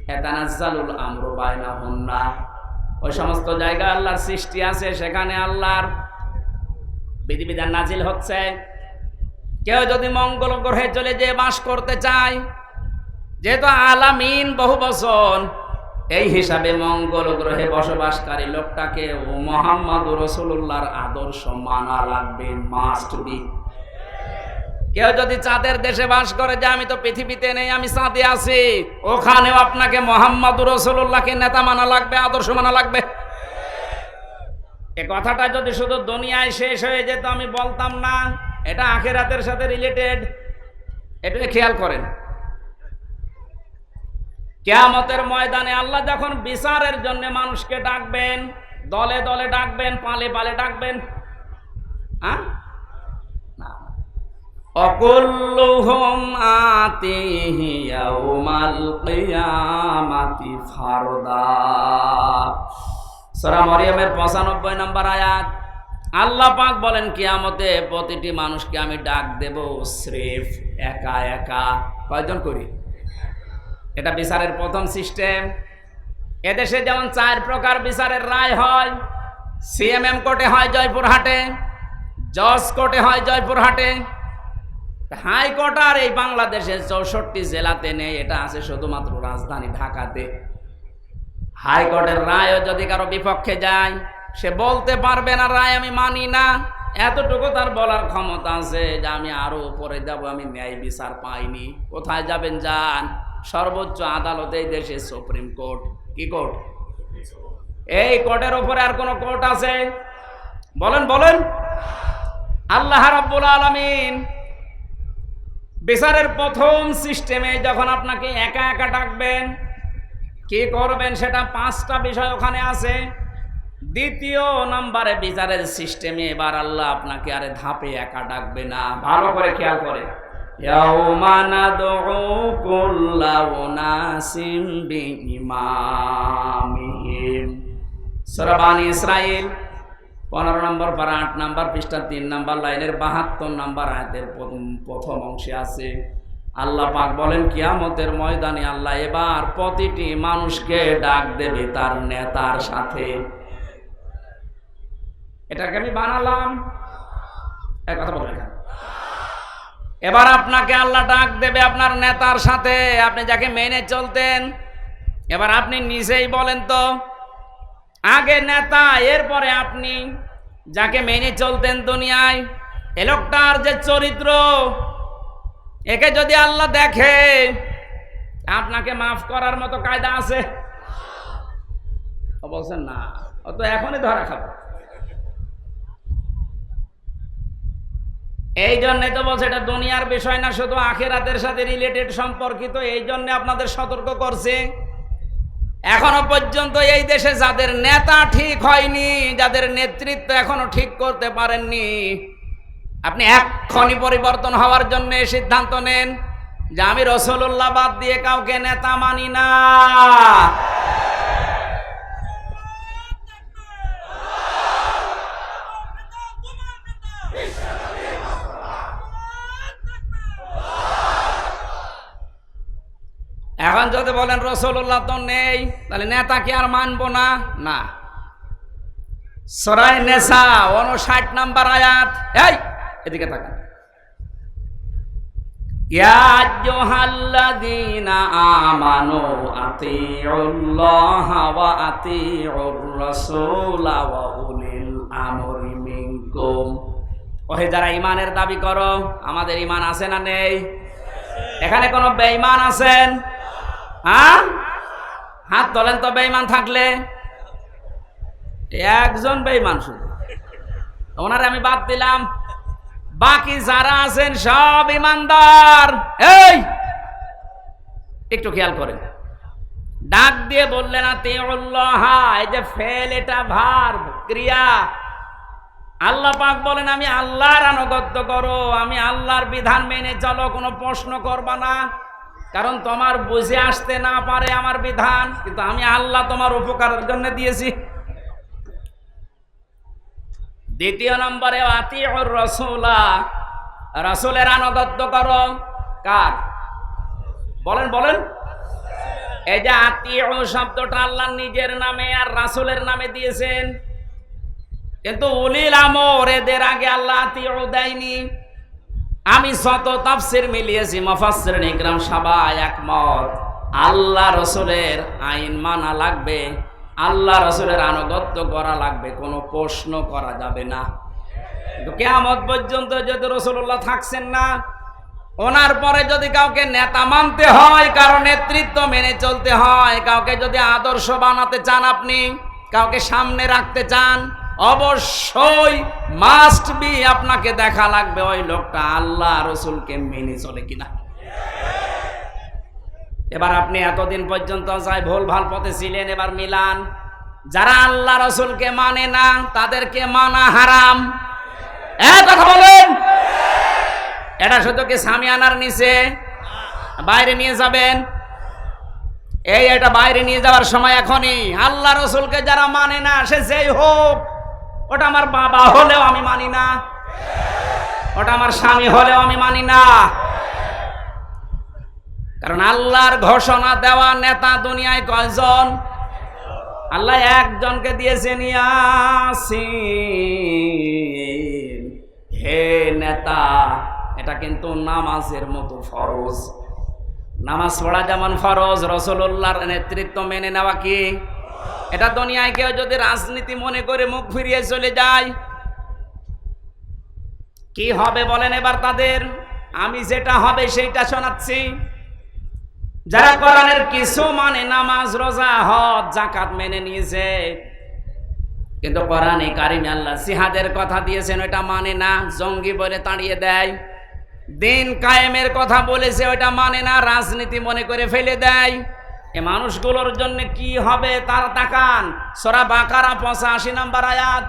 ইয়াতানাজ্জালুল আমরু বাইনাহুন্না, ওই সমস্ত জায়গা আল্লাহর সৃষ্টি আছে, সেখানে আল্লাহর বিধিবিধান নাজিল হচ্ছে। কেউ যদি মঙ্গল গ্রহে চলে যেয়ে বাস করতে চায়, যেহেতু আলামিন বহু বচন, এই হিসাবে মঙ্গল গ্রহে বসবাসকারী লোকটাকে মুহাম্মাদুর রাসূলুল্লাহর আদর্শ মানা লাগবে, মাস্ট বি। কেউ যদি চাঁদের দেশে বাস করে, যে আমি তো পৃথিবীতে নেই, আমি চাঁদে আছি, ওখানেও আপনাকে মুহাম্মাদুর রাসূলুল্লাহকে নেতা মানা লাগবে, আদর্শ মানা লাগবে। এ কথাটা যদি শুধু দুনিয়ায় শেষ হয়ে যেত আমি বলতাম না, এটা আখিরাতের সাথে রিলেটেড। এটা খেয়াল করেন, কিয়ামতের ময়দানে আল্লাহ যখন বিচারের জন্য মানুষকে ডাকবেন, দলে দলে ডাকবেন, পালে পালে ডাকবেন। অকুল্লুহুম আতিহি ইয়াউমাল কিয়ামাতি ফারদা। সূরা মরিয়মের 95 নম্বর আয়াত। আল্লাহ পাক বলেন কিয়ামতে প্রতিটি মানুষকে আমি ডাক দেব স্রেফ একা একা। কয়জন করি? এটা বিচারের প্রথম সিস্টেম। এদেশে যেমন 4 প্রকার বিচারের রায় হয়। সিএমএম কোর্টে হয় জয়পুরহাটে, জজ কোর্টে হয় জয়পুরহাটে, হাইকোর্ট আর এই বাংলাদেশের 64 জেলাতে নেই, এটা আছে শুধুমাত্র রাজধানী ঢাকাতে। হাইকোর্টের রায়ও যদি কারো বিপক্ষে যায়, সে বলতে পারবে না রায় আমি মানি না, এতটুকু তার বলার ক্ষমতা আছে যে আমি আরো উপরে যাব, আমি ন্যায় বিচার পাইনি। কোথায় যাবেন? যান সর্বোচ্চ আদালত, এই দেশে সুপ্রিম কোর্ট। কি কোর্ট? এই কোর্টের উপরে আর কোন কোর্ট আছে? বলেন বলেন। আল্লাহ রাব্বুল আলামিন বিচারের প্রথম সিস্টেমে যখন আপনাকে একা একা ডাকবেন, কি করবেন সেটা 5টা বিষয় ওখানে আছে। দ্বিতীয় নম্বরে বিচারের সিস্টেমে এবার আল্লাহ আপনাকে আরে ধাপে একা ডাকবে না, ভালো করে খেয়াল করে। ইয়াউমা নাদউ কুল্লা উনাসিম বিইমামিহিম, সূরা বানী ইসরাঈল 15 নম্বর পারা 8 নম্বর পৃষ্ঠা 3 নম্বর লাইনের 72 নম্বর আয়াতের প্রথম অংশে আছে। আল্লাহ পাক বলেন কিয়ামতের ময়দানে আল্লাহ এবার প্রতিটি মানুষকে ডাক দেবে তার নেতার সাথে। এটাকে আমি বানালাম, এক কথা বলেন। এবার আপনাকে আল্লাহ ডাক দেবে আপনার নেতার সাথে, আপনি যাকে মেনে চলতেন। এবার আপনি নিজেই বলেন তো, আগে নেতা, এরপরে আপনি যাকে মেনে চলতেন দুনিয়ায়, এ লোকটার যে চরিত্র, একে যদি আল্লাহ দেখে আপনাকে মাফ করার মতো কায়দা আছে? বলছেন না, ও তো এখনই ধরা খাবে। এই জন্যই তো বলছে এটা দুনিয়ার বিষয় না, শুধু আখিরাতের সাথে রিলেটেড সম্পর্কিত। এই জন্য আপনাদের সতর্ক করছে। এখনো পর্যন্ত এই দেশে যাদের নেতা ঠিক হয়নি, যাদের নেতৃত্ব এখনো ঠিক করতে পারেননি, আপনি এক্ষুনি পরিবর্তন হওয়ার জন্য সিদ্ধান্ত নেন যে আমি রাসূলুল্লাহ বাদ দিয়ে কাউকে নেতা মানি না। এখন যদি বলেন রাসূলুল্লাহ তো নেই, তাহলে নেতা কি আর মানবো না? না। সূরা নিসা 59 নম্বর আয়াত, এই এদিকে তাকান। ইয়া আইয়ুহাল্লাযীনা আমানু আতিউল্লাহা ওয়া আতিউর রাসূলা ওয়া উলিল আমরি মিনকুম। ওহে যারা ঈমানের দাবি করো, আমাদের ঈমান আছে না নেই? এখানে কোনো বেঈমান আছেন? হ্যাঁ, হাত তোলেন তো বেঈমান থাকলে। একজন বেঈমান শুধু, ওনারে আমি বাদ দিলাম, বাকি যারা আছেন সব ঈমানদার। এই একটু খেয়াল করেন, ডাক দিয়ে বললেন আতিউল্লাহ, এই যে ফেল, এটা ভার্ব, ক্রিয়া। আল্লাহ পাক বলেন আমি আল্লাহর আনুগত্য করো, আমি আল্লাহর বিধান মেনে চলো, কোনো প্রশ্ন করবা না। কারণ তোমার বুঝে আসতে না পারে আমার বিধান, কিন্তু আমি আল্লাহ তোমার উপকারের জন্য দিয়েছি। দ্বিতীয় নম্বরে আতিউর রাসূলা, রাসূলের আনুগত্য করো। কার? বলেন বলেন। এই যে আতিউ শব্দটা আল্লাহ নিজের নামে আর রাসূলের নামে দিয়েছেন, কিন্তু উলিল আমর এদের আগে আল্লাহ আতিউ দেয়নি। আমি যত তাফসীর মিলিয়েছি, মুফাসসিরিন ইকরাম সবাই একমত, আল্লাহ রাসূলের আইন মানা লাগবে, আল্লাহ রাসূলের আনুগত্য করা লাগবে, কোনো প্রশ্ন করা যাবে না। কিন্তু কিয়ামত পর্যন্ত যদি রাসূলুল্লাহ থাকছেন না, ওনার পরে যদি কাউকে নেতা মানতে হয়, কারো নেতৃত্ব মেনে চলতে হয়, কাউকে যদি আদর্শ বানাতে চান, আপনি কাউকে সামনে রাখতে চান, অবশ্যই মাস্ট বি আপনাকে দেখা লাগবে ওই লোকটা আল্লাহ রাসূলকে মেনে চলে কিনা। এবার আপনি এতদিন পর্যন্ত যাই ভুল ভাল পথে ছিলেন, এবার মিলান। যারা আল্লাহ রাসূলকে মানে না, তাদেরকে মানা হারাম। কথা বলেন। এটা শুধু কি সামিয়ানার নিচে? বাইরে নিয়ে যাবেন। এটা বাইরে নিয়ে যাওয়ার সময় এখনই। আল্লাহ রাসূলকে যারা মানে না, সে যেই হোক, ওটা আমার বাবা হলেও আমি মানি না, ওটা আমার স্বামী হলেও আমি মানি না। কারণ আল্লাহর ঘোষণা দেওয়া নেতা দুনিয়ায় কয়জন? আল্লাহ একজনকে দিয়েছেন, ইয়াসিন, হে নেতা। এটা কিন্তু নামাজের মতো ফরজ। নামাজ পড়া যেমন ফরজ, রাসূলুল্লাহর নেতৃত্ব মেনে নেওয়া কি? এটা দুনিয়ায় কেউ যদি রাজনীতি মনে করে মুখ ফিরিয়ে চলে যায়, কি হবে বলেন এবার তাদের? আমি যেটা হবে সেইটা শোনাচ্ছি। যারা কোরআনের কিছু মানে, নামাজ, রোজা, হজ, যাকাত মেনে নিয়েছে, কিন্তু কোরআনে কারিমে আল্লাহ জিহাদের কথা দিয়েছেন, ওটা মানে না, জঙ্গি বলে তাড়িয়ে দেয়। দিন কায়েমের কথা বলেছে ওইটা মানে না, রাজনীতি মনে করে ফেলে দেয়। এ মানুষগুলোর জন্য কি হবে তারা তাকান। সূরা বাকারা 85 নম্বর আয়াত,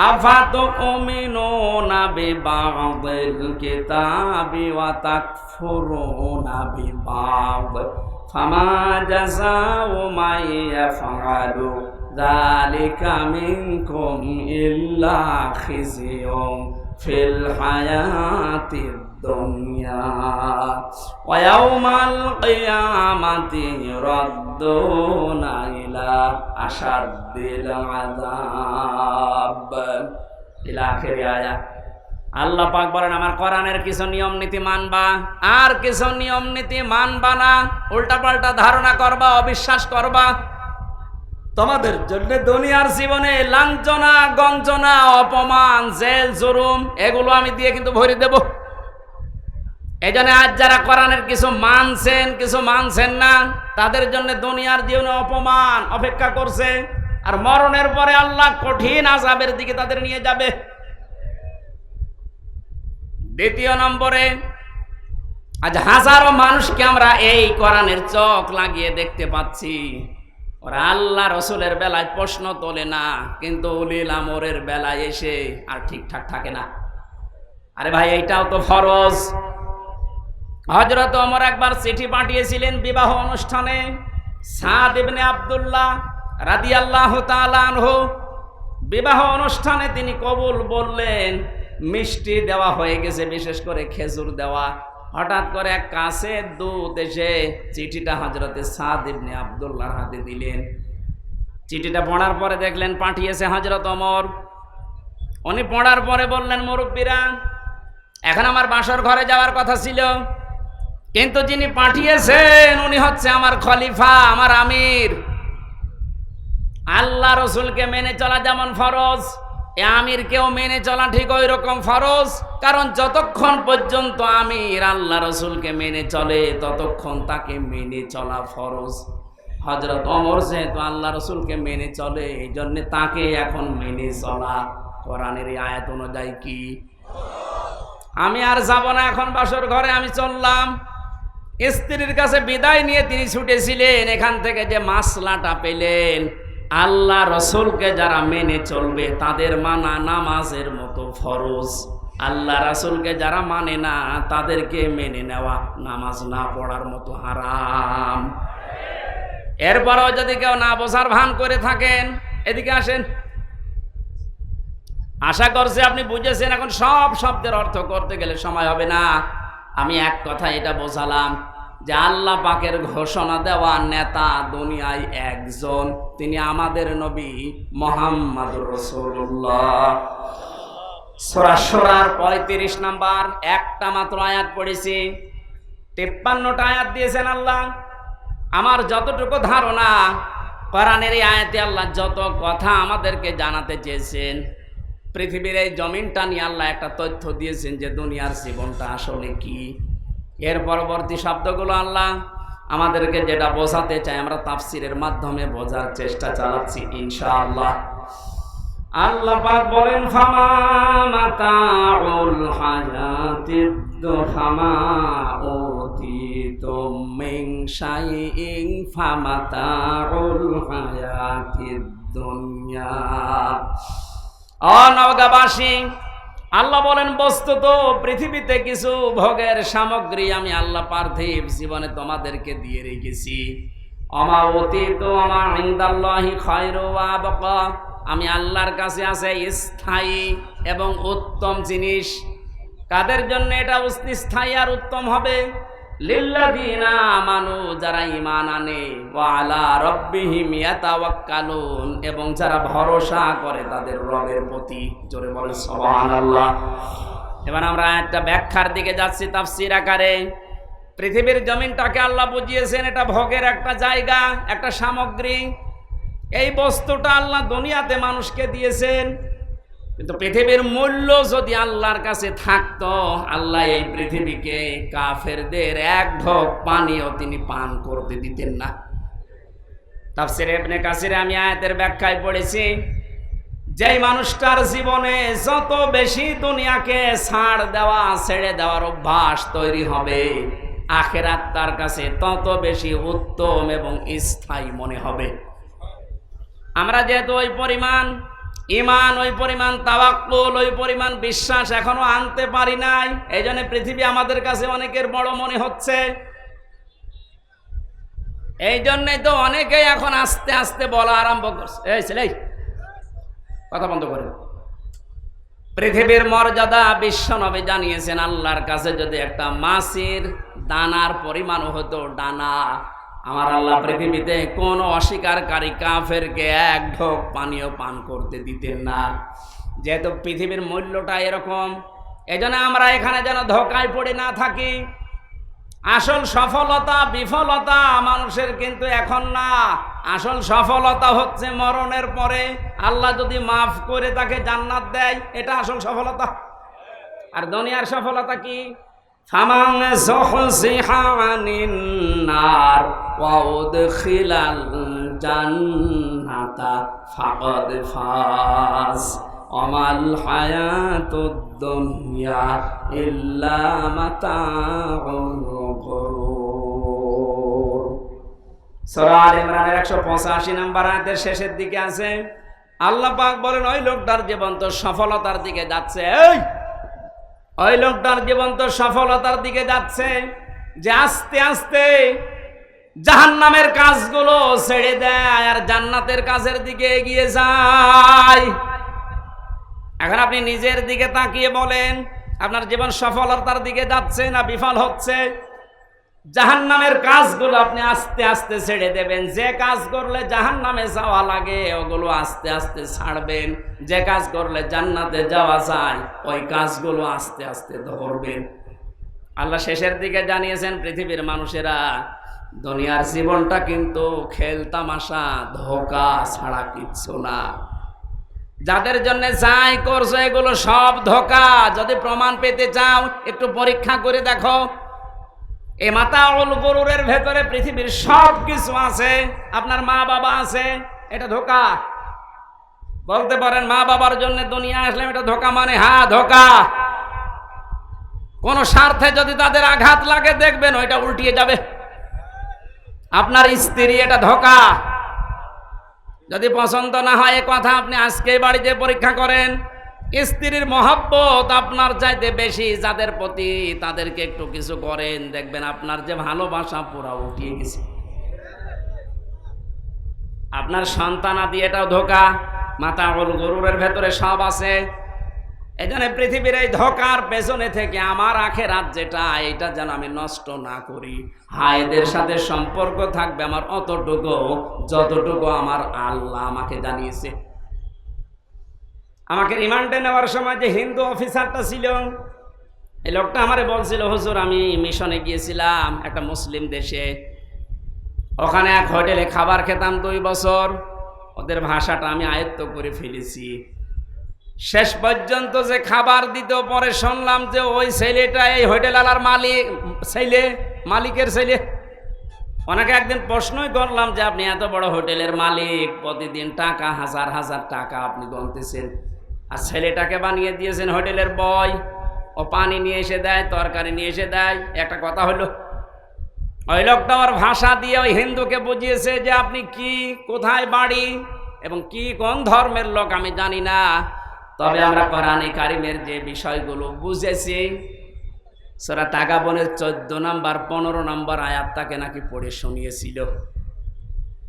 আফাতুমিনুনা বিবাদিল কিতাবি ওয়া তাকফুরুনা বিবাদ ফামা জাযাউ মান ইয়াফআলু যালিকা মিনকুম ইল্লা খিজিয়ুন ফিল হায়াতিদ দুনিয়া ওয়া ইয়াউমাল কিয়ামাতি ইউরাদ্দুনা ইলা আশাদ্দিল আযাব ইলা আখির আয়াত। আল্লাহ পাক বলেন আমার কোরআনের কিছু নিয়ম নীতি মানবা আর কিছু নিয়ম নীতি মানবা না, উল্টাপাল্টা ধারণা করবা, অবিশ্বাস করবা। তোমাদের জন্য দুনিয়ার জীবনে লাঞ্ছনা, গঞ্জনা, অপমান, জেল জুলুম এগুলো আমি দিয়ে কিন্তু ভরে দেব। এই জন্য আজ যারা কোরআনের কিছু মানছেন কিছু মানছেন না, তাদের জন্য দুনিয়ার জীবনে অপমান অপেক্ষা করছে, আর মরণের পরে আল্লাহ কঠিন আযাবের দিকে তাদের নিয়ে যাবে। দ্বিতীয় নম্বরে, আজ হাজারো মানুষকে আমরা এই কোরআনের চোখ লাগিয়ে দেখতে পাচ্ছি, ওরা আল্লাহ রসুলের বেলায় প্রশ্ন তোলে না, কিন্তু উলিল আমরের বেলায় এসে আর ঠিকঠাক থাকে না। আরে ভাই, এইটাও তো ফরজ। হযরত ওমর একবার চিঠি পাঠিয়েছিলেন বিবাহ অনুষ্ঠানে। সাদ ইবনে আব্দুল্লাহ রাদিয়াল্লাহু তাআলা আনহু বিবাহ অনুষ্ঠানে তিনি কবুল বললেন, মিষ্টি দেওয়া হয়ে গেছে, বিশেষ করে খেজুর দেওয়া। হঠাৎ করে এক কাছের দূত এসে চিঠিটা হযরতে সাদ ইবনে আব্দুল্লাহর হাতে দিলেন। চিঠিটা পড়ার পরে দেখলেন পাঠিয়েছে হযরত ওমর। উনি পড়ার পরে বললেন, মুরব্বীরা, এখন আমার বাসর ঘরে যাওয়ার কথা ছিল, কিন্তু যিনি পাঠিয়েছেন উনি হচ্ছে আমার খলিফা, আমার আমির। আল্লাহ রসুলকে মেনে চলা যেমন ফরজ, এ আমিরকেও মেনে চলা ঠিক ওই রকম ফরজ। কারণ যতক্ষণ পর্যন্ত আমির আল্লাহ রসুলকে মেনে চলে ততক্ষণ তাকে মেনে চলা ফরজ। হযরত ওমর যেহেতু আল্লাহ রসুলকে মেনে চলে, এই জন্য তাকে এখন মেনে চলা কোরআনের এই আয়াত অনুযায়ী কি। আমি আর যাব না এখন বাসর ঘরে, আমি চললাম। স্ত্রীর কাছে বিদায় নিয়ে তিনি ছুটেছিলেন। এখান থেকে যে মাসলাটা পেলেন, আল্লাহ রসুলকে যারা মেনে চলবে তাদের মানা নামাজের মতো ফরজ, আল্লাহ রসুলকে যারা মানে না তাদেরকে মেনে নেওয়া নামাজ না পড়ার মতো হারাম। এরপরও যদি কেউ না বোঝার ভান করে থাকেন, এদিকে আসেন। আশা করছি আপনি বুঝেছেন। এখন সব শব্দের অর্থ করতে গেলে সময় হবে না। আমি এক কথা এটা বোঝালাম যে আল্লাহ পাকের ঘোষণা দেওয়া নেতা দুনিয়ায় একজন, তিনি আমাদের নবী মুহাম্মদুর রাসূলুল্লাহ। সূরা শুরার 35 নাম্বার একটা মাত্র আয়াত পড়েছি, 53টা আয়াত দিয়েছেন আল্লাহ। আমার যতটুকু ধারণা, কোরআনের এই আয়াতে আল্লাহ যত কথা আমাদেরকে জানাতে চেয়েছেন, পৃথিবীর এই জমিনটা নিয়ে আল্লাহ একটা তথ্য দিয়েছেন যে দুনিয়ার জীবনটা আসলে কি। এর পরবর্তী শব্দগুলো আল্লাহ আমাদেরকে যেটা বোঝাতে চাই আমরা তাফসীরের মাধ্যমে বোঝার চেষ্টা চালাচ্ছি ইনশাআল্লাহ। আল্লাহ পাক বলেন, ফামা মাতাউল হায়াতিদ দুনিয়া উতিতুম মিন শাইইন ফামাতাউল হায়াতিদ দুনিয়া। নওগাঁবাসী, আল্লাহ বলেন, বস্তুত পৃথিবীতে কিছু ভোগের সামগ্রী আমি আল্লাহ পার্থিব জীবনে তোমাদেরকে দিয়ে রেখেছি। আমা উতিতু আমা ইনদাল্লাহি খায়রু ওয়া আবকা, আমি আল্লাহর কাছে আছে স্থায়ী এবং উত্তম জিনিস। কাদের জন্য এটা স্থায়ী আর উত্তম হবে? লিল্লাযিনা আমানু, যারা ঈমান আনে, ওয়া আলা রাব্বিহিম ইয়াতাওয়াক্কালুন, এবং যারা ভরসা করে তাদের রবের প্রতি। জোরে বলে সুবহানাল্লাহ। এবার আমরা একটা ব্যাখ্যার দিকে যাচ্ছি তাফসীর আকারে। পৃথিবীর জমিনটাকে আল্লাহ বুঝিয়েছেন এটা ভোগের একটা জায়গা, একটা সামগ্রী। এই বস্তুটা আল্লাহ দুনিয়াতে মানুষকে দিয়েছেন, কিন্তু পৃথিবীর মূল্য যদি আল্লাহর কাছে থাকতো, আল্লাহ এই পৃথিবীকে কাফেরদের এক ঢোক পানিও তিনি পান করতে দিতেন না। তাফসীরে ইবনে কাসিরে আমি আয়াতের ব্যাখ্যায় পড়েছি, যেই মানুষটার জীবনে যত বেশি দুনিয়াকে ছাড় দেওয়া ছেড়ে দেওয়ার অভ্যাস তৈরি হবে, আখিরাত তার কাছে তত বেশি উত্তম এবং স্থায়ী মনে হবে। আমরা যেহেতু ওই পরিমাণ ঈমান, ওই পরিমাণ তাওয়াক্কুল, ওই পরিমাণ বিশ্বাস এখনো আনতে পারি নাই, এই জন্য পৃথিবী আমাদের কাছে অনেকের বড় মনে হচ্ছে। এই জন্যই তো অনেকেই এখন আস্তে আস্তে বলা আরম্ভ করছে, এই ছেলে কথা বন্ধ করেন। পৃথিবীর মর্যাদা বিশ্বনবী জানিয়েছেন, আল্লাহর কাছে যদি একটা মাছের দানার পরিমাণ হতো ডানা, আমার আল্লাহ পৃথিবীতে কোন অস্বীকারী কাফেরকে এক ঢোক পানীয় পান করতে দিতেন না। যেহেতু পৃথিবীর মূল্যটা এরকম, এজন্য আমরা এখানে যেন ধোঁকায় পড়ে না থাকি। আসল সফলতা বিফলতা মানুষের কিন্তু এখন না, আসল সফলতা হচ্ছে মরণের পরে আল্লাহ যদি মাফ করে তাকে জান্নাত দেয়, এটা আসল সফলতা। আর দুনিয়ার সফলতা কি? ফামান যুহজিহা আনিন নার ওয়া উদখিলাল জান্নাতা ফাকাদ ফাজ ওয়ামাল হায়াতুদ দুনিয়া ইল্লা মাতাউল গুরুর। সূরা আল ইমরানের 185 নম্বর আয়াতের শেষের দিকে আছে, আল্লাহ পাক বলেন ওই লোকটার জীবন তো সফলতার দিকে যাচ্ছে। ওই লোকটার জীবন তো সফলতার দিকে যাচ্ছে যে আস্তে আস্তে জাহান্নামের কাজগুলো ছেড়ে দেয় আর জান্নাতের কাজের দিকে এগিয়ে যায়। এখন আপনি নিজের দিকে তাকিয়ে বলেন, আপনার জীবন সফলতার দিকে যাচ্ছে না বিফল হচ্ছে? জাহান্নামের কাজগুলো আপনি আস্তে আস্তে ছেড়ে দেবেন। যে কাজ করলে জাহান্নামে যাওয়া লাগে ওগুলো আস্তে আস্তে ছাড়বেন। যে কাজ করলে জান্নাতে যাওয়া যায় ওই কাজগুলো আস্তে আস্তে ধরবেন। আল্লাহ শেষের দিকে জানিয়েছেন, পৃথিবীর মানুষেরা দুনিয়ার জীবনটা কিন্তু খেলতামাশা ধোঁকা ছাড়া কিচ্ছু না। যাদের জন্য যাই করছো এগুলো সব ধোঁকা। যদি প্রমাণ পেতে চাও একটু পরীক্ষা করে দেখো। এই মাতাউল গুরুরের ভেতরে পৃথিবীর সব কিছু আছে, আপনার মা বাবা আছে, এটা ধোঁকা। বলতে পারেন মা বাবার জন্য দুনিয়া আসলাম, এটা ধোঁকা? মানে হ্যাঁ ধোঁকা। কোন স্বার্থে যদি তাদের আঘাত লাগে দেখবেন ওইটা উল্টিয়ে যাবে। আপনার স্ত্রী, এটা ধোঁকা। যদি পছন্দ না হয় এ কথা আপনি আজকে বাড়িতে পরীক্ষা করেন। স্ত্রীর মহব্বত আপনার চাইতে বেশি যাদের প্রতি, তাদেরকে একটু কিছু করেন, দেখবেন আপনার যে ভালোবাসা পুরা উঠিয়ে গেছে। আপনার সন্তানাদি, এটাও ধোঁকা। মাতাউল গুরুরের ভেতরে সব আছে। এই জন্য পৃথিবীর এই ধোঁকার পেছনে থেকে আমার আখিরাত যেটা, এটা যেন আমি নষ্ট না করি। হ্যাঁ, এদের সাথে সম্পর্ক থাকবে আমার অতটুকু যতটুকু আমার আল্লাহ আমাকে জানিয়েছে। আমাকে রিমান্ডে নেওয়ার সময় যে হিন্দু অফিসারটা ছিল, এই লোকটা আমারে বলছিল, হুজুর আমি মিশনে গিয়েছিলাম একটা মুসলিম দেশে, ওখানে এক হোটেলে খাবার খেতাম 2 বছর। ওদের ভাষাটা আমি আয়ত্ত করে ফেলেছি। শেষ পর্যন্ত যে খাবার দিত, পরে শুনলাম যে ওই ছেলেটা এই হোটেলওয়ালার মালিকের ছেলে। ওনাকে একদিন প্রশ্নই করলাম যে আপনি এত বড় হোটেলের মালিক, প্রতিদিন টাকা হাজার হাজার টাকা আপনি গুনতেছেন, আর ছেলেটাকে বানিয়ে দিয়েছেন হোটেলের বয়। ও পানি নিয়ে এসে দেয়, তরকারি নিয়ে এসে দেয়। একটা কথা হলো, ওই লোকটা ওর ভাষা দিয়ে ওই হিন্দুকে বুঝিয়েছে যে আপনি কি, কোথায় বাড়ি এবং কি কোন ধর্মের লোক আমি জানি না, তবে আমরা কোরআনে কারিমের যে বিষয়গুলো বুঝেছি, সূরা তাগাবনের 14 নম্বর 15 নম্বর আয়াত তাকে নাকি পড়ে শুনিয়েছিল।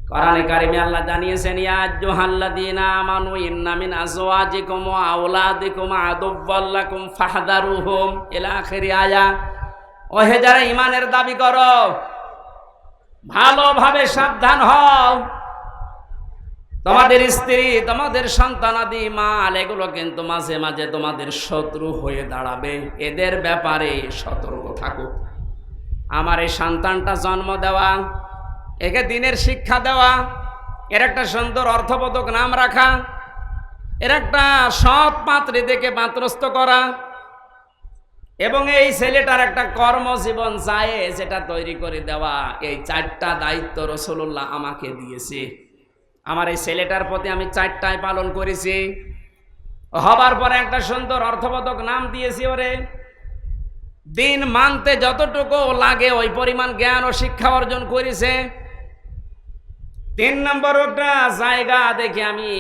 কোরআনে কারিমে আল্লাহ জানিয়েছেন, ইয়া আইয়ুহাল্লাযীনা আমানু ইন্না মিন আজওয়াজিকুম ওয়া আওলাদিকুম আদুওয়াল লাকুম ফাহদারুহুম ইলা আখিরি আয়া। ও হে যারা ঈমানের দাবি করো, ভালোভাবে সাবধান হও। তোমাদের স্ত্রী, তোমাদের সন্তানাদি, মাল, এগুলো কিন্তু মাঝে মাঝে তোমাদের শত্রু হয়ে দাঁড়াবে। এদের ব্যাপারে সতর্ক থাকো। আমার এই সন্তানটা জন্ম দেওয়া, একে দিনের শিক্ষা দেওয়া, এর একটা সুন্দর অর্থবোধক নাম রাখা, এর একটা সৎ পাত্রী দেখে পাত্রস্থ করা, এবং এই ছেলেটার একটা কর্মজীবন চায় সেটা তৈরি করে দেওয়া, এই 4টা দায়িত্ব রাসূলুল্লাহ আমাকে দিয়েছে। আমার এই ছেলেটার প্রতি আমি 4টাই পালন করেছি। হবার পরে একটা সুন্দর অর্থবোধক নাম দিয়েছি ওরে। দিন মানতে যতটুকু লাগে ওই পরিমাণ জ্ঞান ও শিক্ষা অর্জন করেছে। 3 নম্বর একটা জায়গা দেখে আমি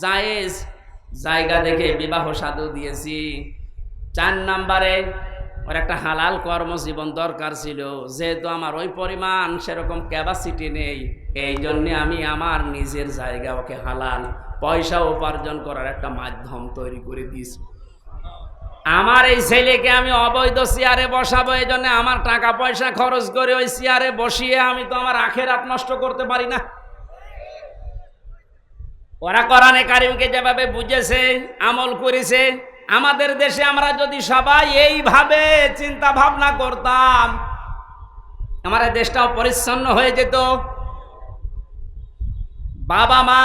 জায়েজ জায়গা দেখে বিবাহ সাধু দিয়েছি। 4 নম্বরে ওর একটা হালাল কর্মজীবন দরকার ছিল, যেহেতু আমার ওই পরিমাণ সেরকম ক্যাপাসিটি নেই, এই জন্যে আমি আমার নিজের জায়গা ওকে হালাল পয়সা উপার্জন করার একটা মাধ্যম তৈরি করে দিয়েছি। আমার এই ছেলেকে আমি অবৈধ চেয়ারে বসাবো, এই জন্য আমার টাকা পয়সা খরচ করে ওই চেয়ারে বসিয়ে আমি তো আমার আখিরাত নষ্ট করতে পারি না। ওরা কোরআনে কারিমকে যেভাবে বুঝেছে আমল করেছে, আমাদের দেশে আমরা যদি সবাই এইভাবে চিন্তা ভাবনা করতাম, আমাদের দেশটাও পরিচ্ছন্ন হয়ে যেত। বাবা মা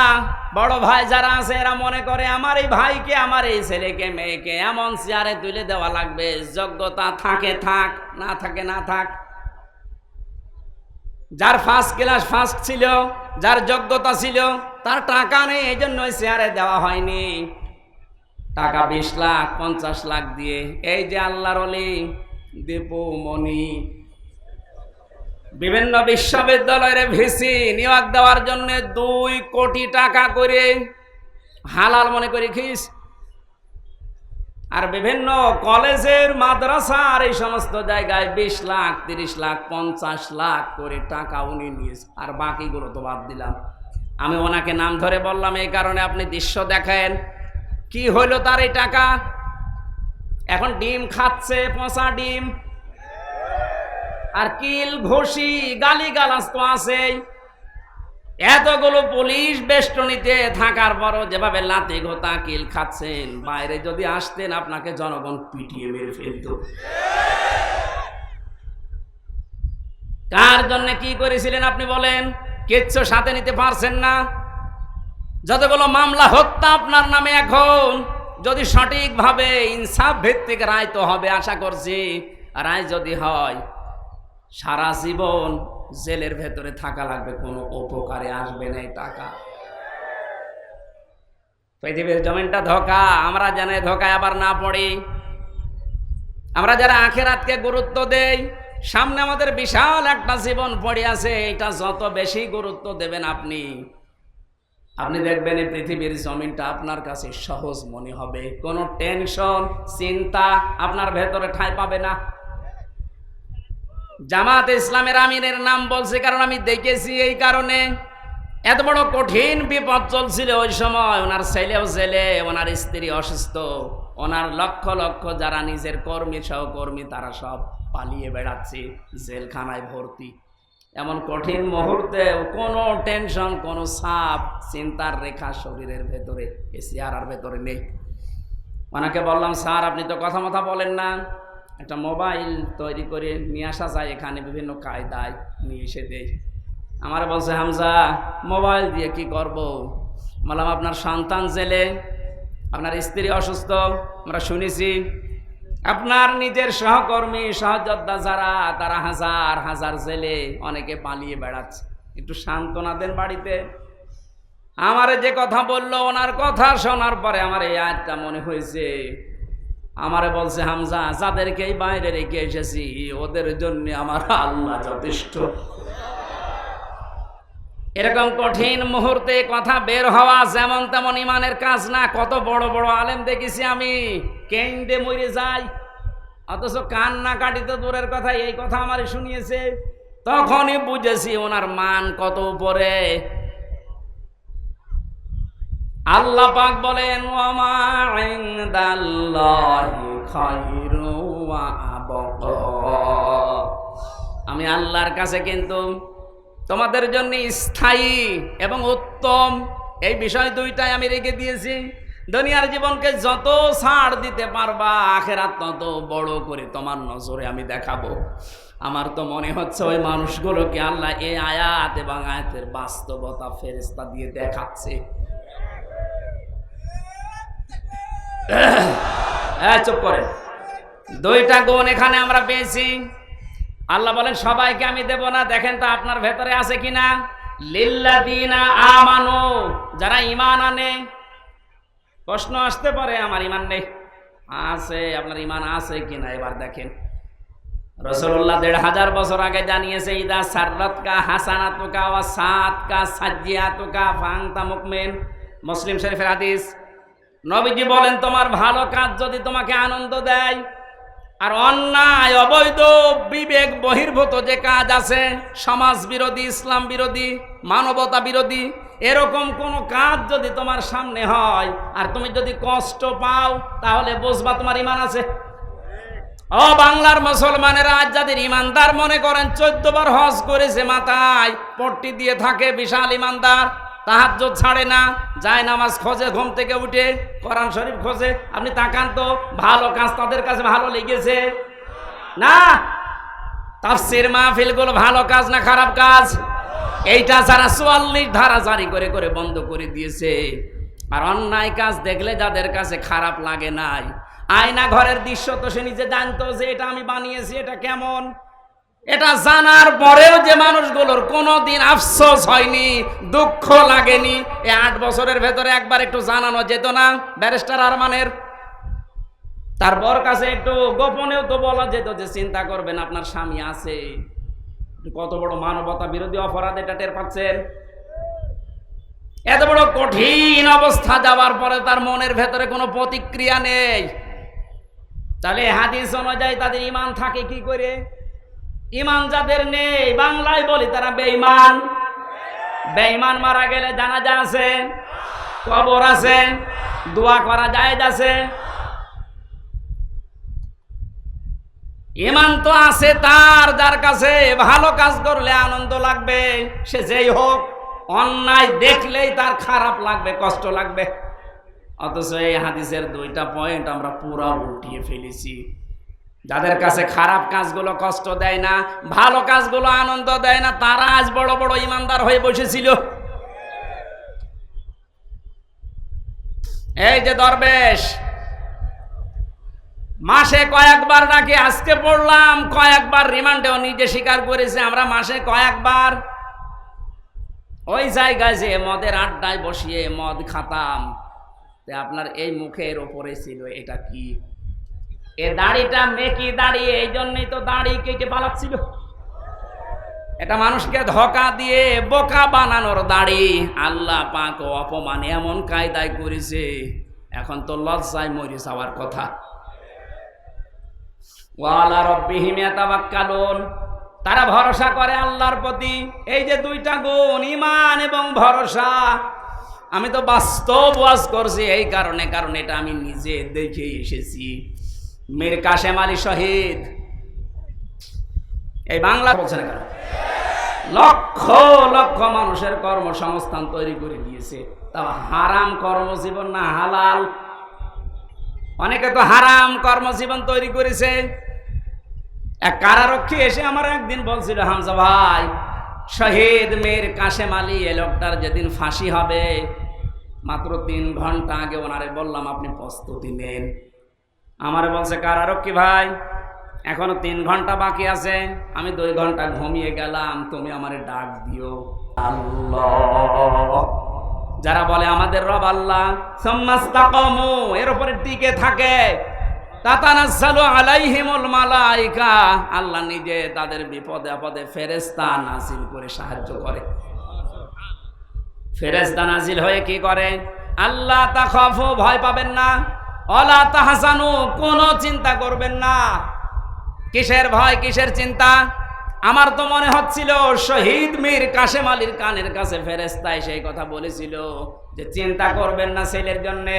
বড় ভাই যারা আছে এরা মনে করে আমার এই ভাইকে, আমার এই ছেলেকে মেয়েকে এমন চেয়ারে তুলে দেওয়া লাগবে, যোগ্যতা থাকে থাক, না থাকে না থাক। যার ফার্স্ট ক্লাস ফার্স্ট ছিল, যার যোগ্যতা ছিল, তার টাকা নেই, এই জন্য চেয়ারে দেওয়া হয়নি। টাকা 20 লাখ 50 লাখ দিয়ে এই যে আল্লাহর ওলি দীপু মনি বিভিন্ন বিশ্ববিদ্যালয়ের ভিসি নিয়োগ দেওয়ার জন্য 2 কোটি টাকা করে হালাল মনে করে খিস। আর বিভিন্ন কলেজের মাদ্রাসার এই সমস্ত জায়গায় 20 লাখ 30 লাখ 50 লাখ করে টাকা উনি নিয়েছে। আর বাকিগুলো তো বাদ দিলাম। আমি ওনাকে নাম ধরে বললাম এই কারণে আপনি দৃশ্য দেখেন কি হইল তার এই টাকা। এখন ডিম খাচ্ছে, পচা ডিম, আর কিল ঘষি গালি গালাজ তো আছেই। এতগুলো পুলিশ বেষ্টনীতে থাকার পরও যেভাবে লাথি গোতা কিল খাচ্ছেন, বাইরে যদি আসতেন আপনাকে জনগণ পিটিয়ে মেরে ফেলত। কার জন্য কি করেছিলেন আপনি বলেন? কিচ্ছু সাথে নিতে পারছেন না। যতগুলো মামলা হত্যা আপনার নামে, এখন যদি সঠিকভাবে ইনসাফ ভিত্তিক রায় তো হবে আশা করছি। রায় যদি হয় সারা জীবন জেলের ভেতরে থাকা লাগবে, কোনো উপকারে আসবে না এই টাকা। পৃথিবীর জমিনটা ধোঁকা, আমরা জানি ধোঁকায় আবার না পড়ি। আমরা যারা আখিরাতকে গুরুত্ব দেই, সামনে আমাদের বিশাল একটা জীবন পড়ে আছে, এটা যত বেশি গুরুত্ব দেবেন আপনি দেখবেন এই পৃথিবীর জমিনটা আপনার কাছে সহজ মনে হবে। কোনো টেনশন চিন্তা আপনার ভেতরে ঠাঁই পাবে না। জামাতে ইসলামের আমিরের নাম বলছি কারণ আমি দেখেছি, এই কারণে এত বড় কঠিন বিপদ চলছিল ওই সময়। ওনার ছেলেও জেলে, ওনার স্ত্রী অসুস্থ, ওনার লক্ষ লক্ষ যারা নিজের কর্মী সহকর্মী তারা সব পালিয়ে বেড়াচ্ছে, জেলখানায় ভর্তি। এমন কঠিন মুহূর্তে কোনো টেনশন, কোনো চাপ, চিন্তার রেখা শরীরের ভেতরে, এই চেহারার ভেতরে নেই। ওনাকে বললাম, স্যার আপনি তো কথা মতো বলেন না, একটা মোবাইল তৈরি করে নিয়ে আসা যায় এখানে, বিভিন্ন কায়দায় নিয়ে এসে দেয়। আমার বলছে, হামজা মোবাইল দিয়ে কি করব? বললাম, আপনার সন্তান জেলে, আপনার স্ত্রী অসুস্থ, আমরা শুনেছি। আপনার নিজের সহকর্মী সহযোদ্ধা যারা, তারা হাজার হাজার জেলে, অনেকে পালিয়ে বেড়াচ্ছে, একটু সান্ত্বনা দেন বাড়িতে। আমারে যে কথা বললো, ওনার কথা শোনার পরে আমার এই আয়াতটা মনে হয়েছে। আমারে বলছে, হামজা যাদেরকে এই বাইরে রেখে এসেছি ওদের জন্য আমার আল্লাহ যথেষ্ট। এরকম কঠিন মুহূর্তে কথা বের হওয়া যেমন তেমন ইমানের কাজ না। কত বড় বড় আলেম দেখেছি আমি কেন্দে মরে যাই, অথচ কান্না কাটি তো দূরের কথা, এই কথা আমারে শুনিয়েছে। তখনই বুঝেছি ওনার মান কত উপরে। আল্লাহ পাক বলেন, ওয়ামা ইনদাল্লাহি খায়রু ওয়া আবকা। আমি আল্লাহর কাছে কিন্তু তোমাদের জন্য স্থায়ী এবং উত্তম এই বিষয় দুইটাই আমি রেখে দিয়েছি। দুনিয়ার জীবনকে যত ছাড় দিতে পারবা, আখিরাত তত বড় করে তোমার নজরে আমি দেখাবো। আমার তো মনে হচ্ছে ওই মানুষগুলোকে আল্লাহ এই আয়াত এবং আয়াতের বাস্তবতা ফেরেশতা দিয়ে দেখাচ্ছে। চুপ করেন। দুইটা গুণ এখানে আমরা পেয়েছি। আল্লাহ বলেন সবাইকে আমি দেব না, দেখেন তো আপনার ভেতরে আছে কিনা। লিল্লাযিনা আমানু, যারা ঈমান আনে। প্রশ্ন আসতে পারে আমার ইমান নেই, আছে। আপনার ইমান আছে কিনা এবার দেখেন। রাসূলুল্লাহ ১৫০০ বছর আগে জানিয়েছে, ইদা সাররাতকা হাসানাতুকা ওয়া সাআতকা সাজ্জিয়াতুকা ফাআনতা মুমিন। মুসলিম শরীফের হাদিস। নবীজি বলেন, তোমার ভালো কাজ যদি তোমাকে আনন্দ দেয়, আর অন্যায় অবৈধ বিবেক বহির্ভূত যে কাজ আছে, সমাজ বিরোধী, ইসলাম বিরোধী, মানবতা বিরোধী, এরকম কোন কাজ যদি তোমার সামনে হয় আর তুমি যদি কষ্ট পাও, তাহলে বুঝবা তোমার ইমান আছে। ও বাংলার মুসলমানেরা, আজ যাদের ইমানদার মনে করেন 14 বার হজ করেছে, মাথায় পট্টি দিয়ে থাকে, বিশাল ইমানদার, তাহাজ্জুদ ছাড়ে না, যায় নামাজ খোঁজে, ঘুম থেকে উঠে কোরআন শরীফ খোঁজে, আপনি তাকান তো, ভালো কাজ তাদের কাছে ভালো লেগেছে না? তাফসীর মাহফিলগুলো ভালো কাজ না খারাপ কাজ? এইটা যারা 44 ধারা জারি করে করে বন্ধ করে দিয়েছে, আর অন্যায় কাজ দেখলে যাদের কাছে খারাপ লাগে নাই, আয়না ঘরের দৃশ্য তো সে নিজে জানতো যে এটা আমি বানিয়েছি, এটা কেমন, এটা জানার পরেও যে মানুষগুলোর কোনোদিন আফসোস হয়নি, দুঃখ লাগেনি, এই 8 বছরের ভেতরে একবার একটু জানানো যেত না ব্যারিস্টার আরমানের? তার বর কাছে একটু গোপনেও তো বলা যেত যে চিন্তা করবেন আপনার স্বামী আছে। কত বড় মানবতা বিরোধী অপরাধ, এটা টের পাচ্ছেন? এত বড় কঠিন অবস্থা যাওয়ার পরে তার মনের ভেতরে কোনো প্রতিক্রিয়া নেই, তাহলে হাদিস অনুযায়ী তাদের ঈমান থাকে কি করে? ঈমান যাদের নেই, বাংলায় বলি তারা বেঈমান। বেঈমান মারা গেলে জানাজা আছে, কবর আছে, দোয়া করা জায়েজ আছে। ঈমান তো আছে তার, যার কাছে ভালো কাজ করলে আনন্দ লাগবে, সে যেই হোক, অন্যায় দেখলেই তার খারাপ লাগবে, কষ্ট লাগবে। অথচ এই হাদিসের 2টা পয়েন্ট আমরা পুরো উল্টিয়ে ফেলেছি। যাদের কাছে খারাপ কাজগুলো কষ্ট দেয় না, ভালো কাজগুলো আনন্দ দেয় না, তারা আজ বড় বড় ইমানদার হয়ে বসেছিল। এই যে দরবেশ, মাসে কয়েকবার নাকি, আজকে পড়লাম কয়েকবার রিমান্ডেও নিজে স্বীকার করেছে, আমরা মাসে কয়েকবার ওই জায়গায় যে মদের আড্ডায় বসিয়ে মদ খাতাম। আপনার এই মুখের ওপরে ছিল এটা কি? এ দাড়িটা মেকি দাড়ি, এই জন্যই তো দাড়ি কেটে পালাচ্ছিল। এটা মানুষকে ধোঁকা দিয়ে বোকা বানানোর দাড়ি। আল্লাহ পাক অপমান এমন কায়দায় করেছে, এখন তো লজ্জায় মরে যাওয়ার কথা। ওয়ালা রাব্বিহিম ইয়াতাওয়াক্কালুন, তারা ভরসা করে আল্লাহর প্রতি। এই যে 2টা গুণ, ঈমান এবং ভরসা, আমি তো বাস্তব ওয়াজ করছি এই কারণে, কারণ এটা আমি নিজে দেখে এসেছি। মীর কাশেম আলী শহীদ এই বাংলা বলছেন, কেন লক্ষ লক্ষ মানুষের কর্মসংস্থান তৈরি করে দিয়েছে। তা হারাম কর্মজীবন না হালাল? অনেকে তো হারাম কর্মজীবন তৈরি করেছে। এক কারারক্ষী এসে আমার একদিন বলছিল, হামজা ভাই, শহীদ মীর কাশেম আলী এ লোকটার যেদিন ফাঁসি হবে, মাত্র 3 ঘন্টা আগে ওনারে বললাম আপনি প্রস্তুতি নেন। আমারে বলছে, কারারক্ষী ভাই, এখনো 3 ঘন্টা বাকি আছে, আমি 2 ঘন্টা ঘুমিয়ে গেলাম, তুমি আমারে ডাক দিও। আল্লাহ, যারা বলে আমাদের রব আল্লাহ, সাম্মাস্তাকামু, এর উপরে টিকে থাকে, তাতানাজ্জালু আলাইহিমুল মালাইকা, আল্লাহ নিজে তাদের বিপদে আপদে ফেরেশতা নাজিল করে সাহায্য করে। ফেরেশতা নাজিল হয়ে কি করে? আল্লাহ তাখাফু, ভয় পাবেন না, ওয়ালা তাহজানু, কোনো চিন্তা করবেন না। কিসের ভয়, কিসের চিন্তা? আমার তো মনে হচ্ছিল শহীদ মীর কাশেম আলীর কানের কাছে ফেরেশতায় সেই কথা বলেছিল যে চিন্তা করবেন না ছেলের জন্যে,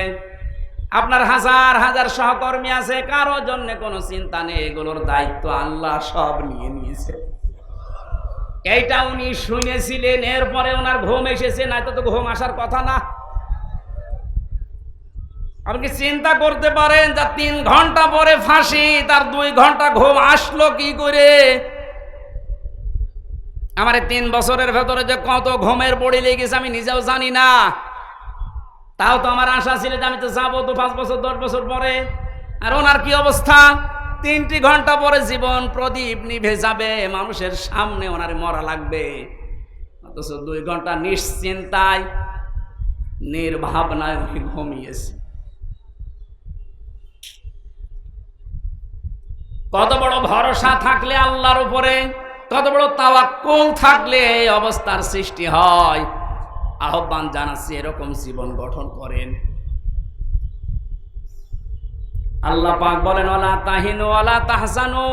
আপনার হাজার হাজার সহকর্মী আছে, কারো জন্য কোনো চিন্তা নেই, এগুলোর দায়িত্ব আল্লাহ সব নিয়ে নিয়েছে। এইটা উনি শুনেছিলেন, এরপরে ওনার ঘুম এসেছে, না তো ঘুম আসার কথা না। আপনি চিন্তা করতে পারেন যে 3 ঘন্টা পরে ফাঁসি, তার 2 ঘন্টা ঘুম আসলো কি করে? আমার 3 বছরের ভেতরে যে কত ঘুমের বড়ি লেগেছে আমি নিজেও জানি না। তাও তো আমার আশা ছিল যে আমি তো যাবো তো 5 বছর 10 বছর পরে। আর ওনার কি অবস্থা? 3টি ঘন্টা পরে জীবন প্রদীপ নিভে যাবে, মানুষের সামনে ওনারে মরা লাগবে, অথচ 2 ঘন্টা নিশ্চিন্তায় নির্ভাবনায় উনি ঘুমিয়েছে। কত বড় ভরসা থাকলে আল্লাহর উপরে, কত বড় তাওয়াক্কুল থাকলে এই অবস্থার সৃষ্টি হয়। আহ্বান জানাচ্ছি এরকম জীবন গঠন করেন। আল্লাহ পাক বলেন ওয়ালা তাহিনু ওয়ালা তাহজানু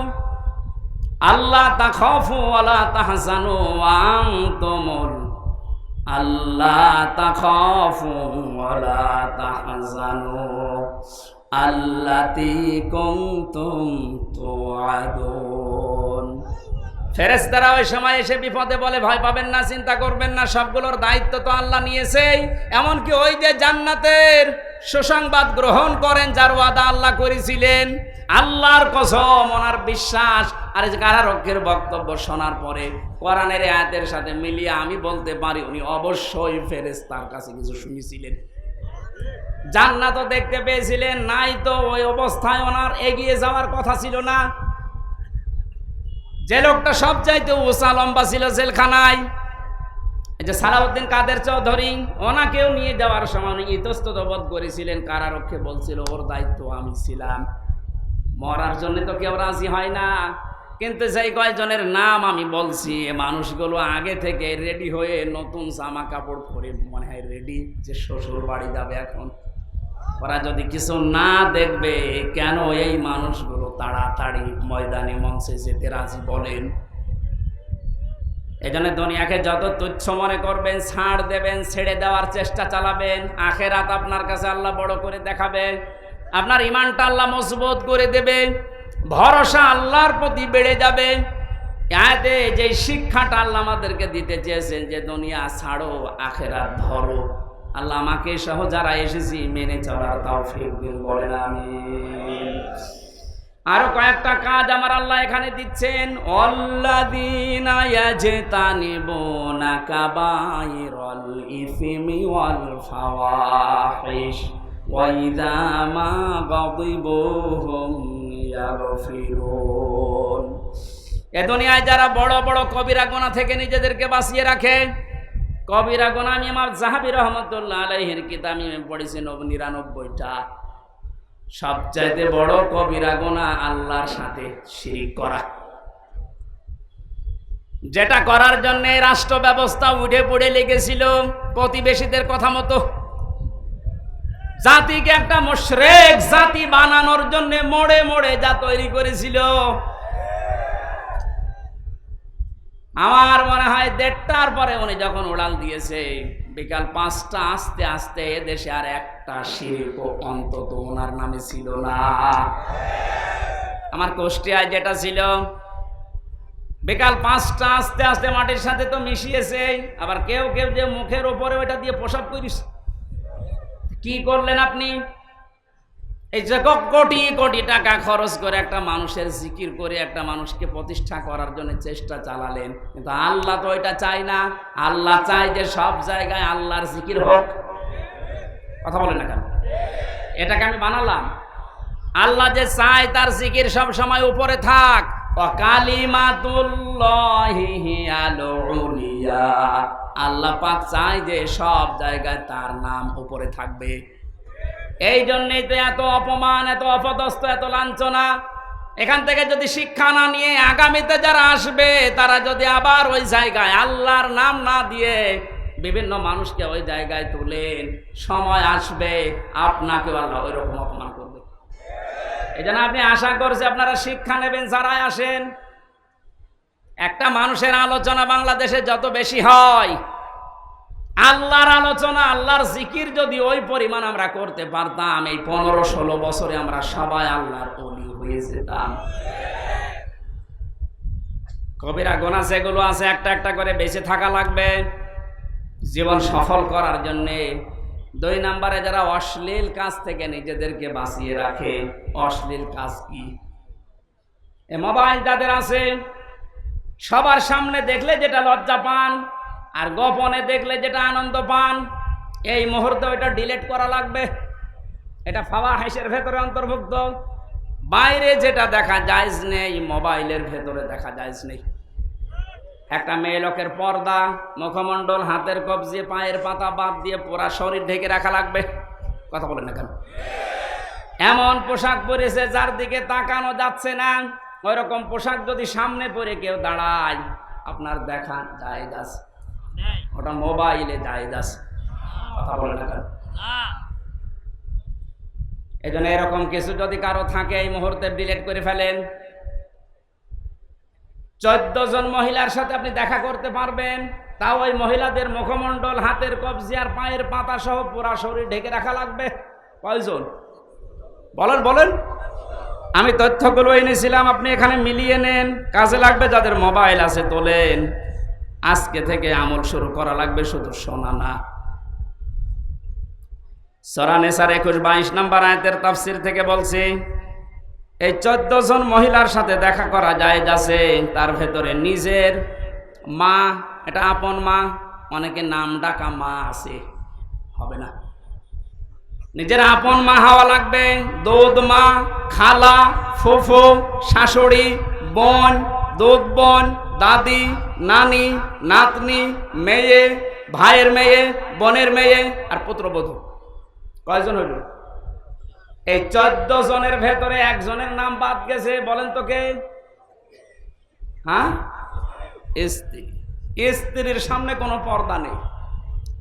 আল্লাহ তাখাফু ওয়ালা তাহজানু ওয়া আনতুমুল আল্লাহ তাখাফু ওয়ালা তাহজানু আল্লাতী কুনতুম তুআদুন। ফেরেশতারা ওই সময় এসে বিপদে বলে ভয় পাবেন না, চিন্তা করবেন না, সবগুলোর দায়িত্ব তো আল্লাহ নিয়েছেই। এমনকি ওই যে জান্নাতের সুসংবাদ গ্রহণ করেন যার ওয়াদা আল্লাহ করেছিলেন, আল্লাহর কসম ওনার বিশ্বাস। আর এই যে কারারক্ষের বক্তব্য শোনার পরে কোরআনের আয়াতের সাথে মিলিয়ে আমি বলতে পারি উনি অবশ্যই ফেরেশতার কাছে কিছু শুনেছিলেন। জান্নাতও দেখতে পেয়েছিলেন, নাই তো ওই অবস্থায় ওনার এগিয়ে যাওয়ার কথা ছিল না। যে লোকটা সবচাইতে উঁচা লম্বা ছিল জেলখানায়, এই যে সালাউদ্দিন কাদের চৌধুরী, ওনাকেও নিয়ে যাওয়ার সময় উনি ইতস্তত বোধ করেছিলেন। কারারক্ষে বলছিল ওর দায়িত্ব আমি ছিলাম। মরার জন্য তো কেউ রাজি হয় না, কিন্তু সেই কয়েকজনের নাম আমি বলছি, মানুষগুলো আগে থেকে রেডি হয়ে নতুন জামা কাপড় পরে মনে হয় রেডি যে শ্বশুর বাড়ি যাবে এখন। ওরা যদি কিছু না দেখবে, কেন এই মানুষগুলো তাড়াতাড়ি ময়দানে মঞ্চে যেতে রাজি বলেন? এজন্য দুনিয়াকে যত তুচ্ছ মনে করবেন, ছাড় দেবেন, ছেড়ে দেওয়ার চেষ্টা চালাবেন, আখেরাত আপনার কাছে আল্লাহ বড় করে দেখাবে। আপনার ইমানটা আল্লাহ মজবুত করে দেবে, ভরসা আল্লাহর প্রতি বেড়ে যাবে। এতে যে শিক্ষাটা আল্লাহ আমাদেরকে দিতে চেয়েছেন যে দুনিয়া ছাড়ো, আখেরাত ধরো, আল্লাহ আমাকে সহ যারা এসেছি মেনে চলার তৌফিক দিন, বলেন আমিন। আরো কয়েকটা কাজ আমার আল্লাহ এখানে দিচ্ছেন। আল্লাযীনা ইয়াজতানিবুনা কাবাইরাল ইসমি ওয়াল ফাওয়াহিশ ওয়া ইযা মা গাদিবু হুম ইয়াগফিরুন। এ দুনিয়ায় যারা বড় বড় কবিরা গুনাহ থেকে নিজেদেরকে বাঁচিয়ে রাখে, কবিরা গুনাহ আমি ইমাম যাহাবী রহমাতুল্লাহ আলাইহির কিতাব আমি পড়েছি 99টা। সবচাইতে বড় কবিরা গুনাহ আল্লাহর সাথে শিরিক করা, যেটা করার জন্য রাষ্ট্র ব্যবস্থা উঠে পড়ে লেগেছিল প্রতিবেশীদের কথা মতো। জাতিকে একটা মুশরিক জাতি বানানোর জন্য মোড়ে মোড়ে যা তৈরি করেছিল। আমার মনে হয় 1:30টার পরে উনি যখন উড়াল দিয়েছে, বিকাল 5টা আস্তে আস্তে দেশে আর একটা শিরক অন্তত ওনার নামে ছিল না। আমার কুষ্টিয়ায় যেটা ছিল, বিকাল 5টা আস্তে আস্তে মাটির সাথে তো মিশিয়েছে। আবার কেউ কেউ যে মুখের ওপরে ওইটা দিয়ে প্রসাব করিস, কি করলেন আপনি? এই যে কোটি কোটি টাকা খরচ করে একটা মানুষের জিকির করে একটা মানুষকে প্রতিষ্ঠা করার জন্য চেষ্টা চালালেন, কিন্তু আল্লাহ তো এটা চায় না। আল্লাহ চায় যে সব জায়গায় আল্লাহর জিকির হোক। কথা বলেন না কেন? এটাকে আমি বানালাম। আল্লাহ যে চায় তার জিকির সব সময় উপরে থাক। কালিমাতুল্লাহি হিয়াল উলিয়া, আল্লাহ পাক চায় যে সব জায়গায় তার নাম উপরে থাকবে। এই জন্যই তো এত অপমান, এত অপদস্থ, এত লাঞ্ছনা। এখান থেকে যদি শিক্ষা না নিয়ে আগামীতে যারা আসবে, তারা যদি আবার ওই জায়গায় আল্লাহর নাম না দিয়ে বিভিন্ন মানুষকে ওই জায়গায় তুলেন, সময় আসবে আপনাকে আল্লাহ ওই রকম অপমান করবে। এই জন্য আপনি আশা করছি আপনারা শিক্ষা নেবেন যারাই আসেন। একটা মানুষের আলোচনা বাংলাদেশে যত বেশি হয়, আল্লাহর আলোচনা, আল্লাহর জিকির যদি ওই পরিমাণ আমরা করতে পারতাম, এই 15-16 বছরে আমরা সবাই আল্লাহর ওলি হয়ে যেতাম। কবিরা গুনাহ যেগুলো আছে একটা একটা করে বেঁচে থাকা লাগবে জীবন সফল করার জন্যে। 2 নম্বরে যারা অশ্লীল কাজ থেকে নিজেদেরকে বাঁচিয়ে রাখে। অশ্লীল কাজ কি? মোবাইল যাদের আছে, সবার সামনে দেখলে যেটা লজ্জা পান আর গোপনে দেখলে যেটা আনন্দ পান, এই মুহূর্তে ওইটা ডিলিট করা লাগবে। এটা ফাওয়াহিশের ভেতরে অন্তর্ভুক্ত। বাইরে যেটা দেখা জায়েজ নেই, মোবাইলের ভেতরে দেখা জায়েজ নেই। একটা মেয়ে লোকের পর্দা, মুখমণ্ডল, হাতের কবজি, পায়ের পাতা বাদ দিয়ে পুরা শরীর ঢেকে রাখা লাগবে। কথা বলেন না কেন? এমন পোশাক পরেছে যার দিকে তাকানো যাচ্ছে না, ওই রকম পোশাক যদি সামনে পরে কেউ দাঁড়ায়, আপনার দেখা জায়েজ আছে, ওটা মোবাইলে জায়েজ আছে। কথা বলে না কেন? এই জন্য এরকম কিছু যদি কারো থাকে এই মুহূর্তে ডিলিট করে ফেলেন। 14 জন মহিলার সাথে আপনি দেখা করতে পারবেন, তাও ওই মহিলাদের মুখমণ্ডল, হাতের কবজি আর পায়ের পাতা সহ পুরা শরীর ঢেকে রাখা লাগবে। কয়জন বলেন বলেন? আমি তথ্যগুলো এনেছিলাম, আপনি এখানে মিলিয়ে নেন, কাজে লাগবে। যাদের মোবাইল আছে তোলেন, আজকে থেকে আমল শুরু করা লাগবে, শুধু শোনা না। সূরা নিসার 21-22 নম্বর আয়াতের তাফসীর থেকে বলছি, এই 14 জন মহিলার সাথে দেখা করা জায়েজ আছে। তার ভেতরে নিজের মা, এটা আপন মা, অনেকে নাম ডাকা মা আছে, হবে না। নিজের আপন মা হওয়া লাগবে, দুধ মা, খালা, ফুফু, শাশুড়ি, বোন, দুধ বোন, দাদি, নানি, নাতনি, মেয়ে, ভাইয়ের মেয়ে, বোনের মেয়ে আর পুত্রবধূ। কয়জন হইল? এই 14 জনের ভেতরে একজনের নাম বাদ গেছে, বলেন তো কে? হ্যাঁ, স্ত্রী। স্ত্রীর সামনে কোনো পর্দা নেই।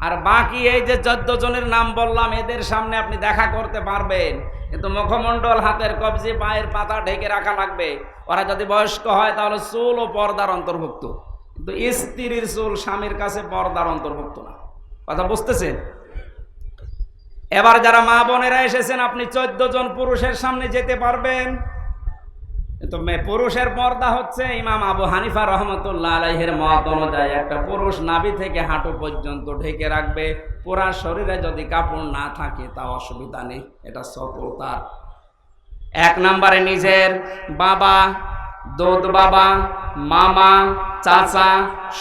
আর বাকি এই যে 14 জনের নাম বললাম, এদের সামনে আপনি দেখা করতে পারবেন, কিন্তু মুখমণ্ডল, হাতের কবজি, পায়ের পাতা ঢেকে রাখা লাগবে। ওরা যদি বয়স্ক হয় তাহলে চুল ও পর্দার অন্তর্ভুক্ত, কিন্তু স্ত্রীর চুল স্বামীর কাছে পর্দার অন্তর্ভুক্ত না। কথা বুঝতেছেন? এবার যারা মা বোনেরা এসেছেন, আপনি 14 জন পুরুষের সামনে যেতে পারবেন, কিন্তু পুরুষের পর্দা হচ্ছে ইমাম আবু হানিফা রহমতুল্লাহ আলাইহির মত অনুযায়ী একটা পুরুষ নাভি থেকে হাঁটু পর্যন্ত ঢেকে রাখবে। পুরা শরীরে যদি কাপড় না থাকে তাও অসুবিধা নেই, এটা সততার। 1 নম্বরে নিজের বাবা, দুধ বাবা, মামা, চাচা,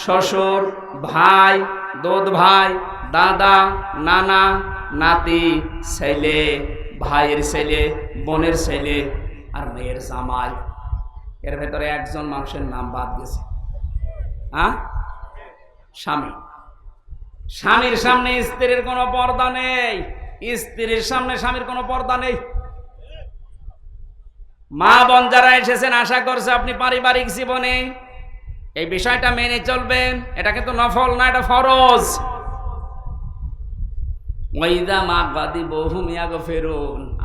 শ্বশুর, ভাই, দুধ ভাই, দাদা, নানা, নাতি, ছেলে, ভাইয়ের ছেলে, বোনের ছেলে আর মেয়ের জামাই। এর ভেতরে একজন মানুষের নাম বাদ গেছে। হ্যাঁ, স্বামী। স্বামীর সামনে স্ত্রীর কোনো পর্দা নেই, স্ত্রীর সামনে স্বামীর কোনো পর্দা নেই। মা বোন যারা এসেছেন, আশা করছে আপনি পারিবারিক জীবনে এই বিষয়টা মেনে চলবেন। এটা কিন্তু নফল না, এটা ফরজ।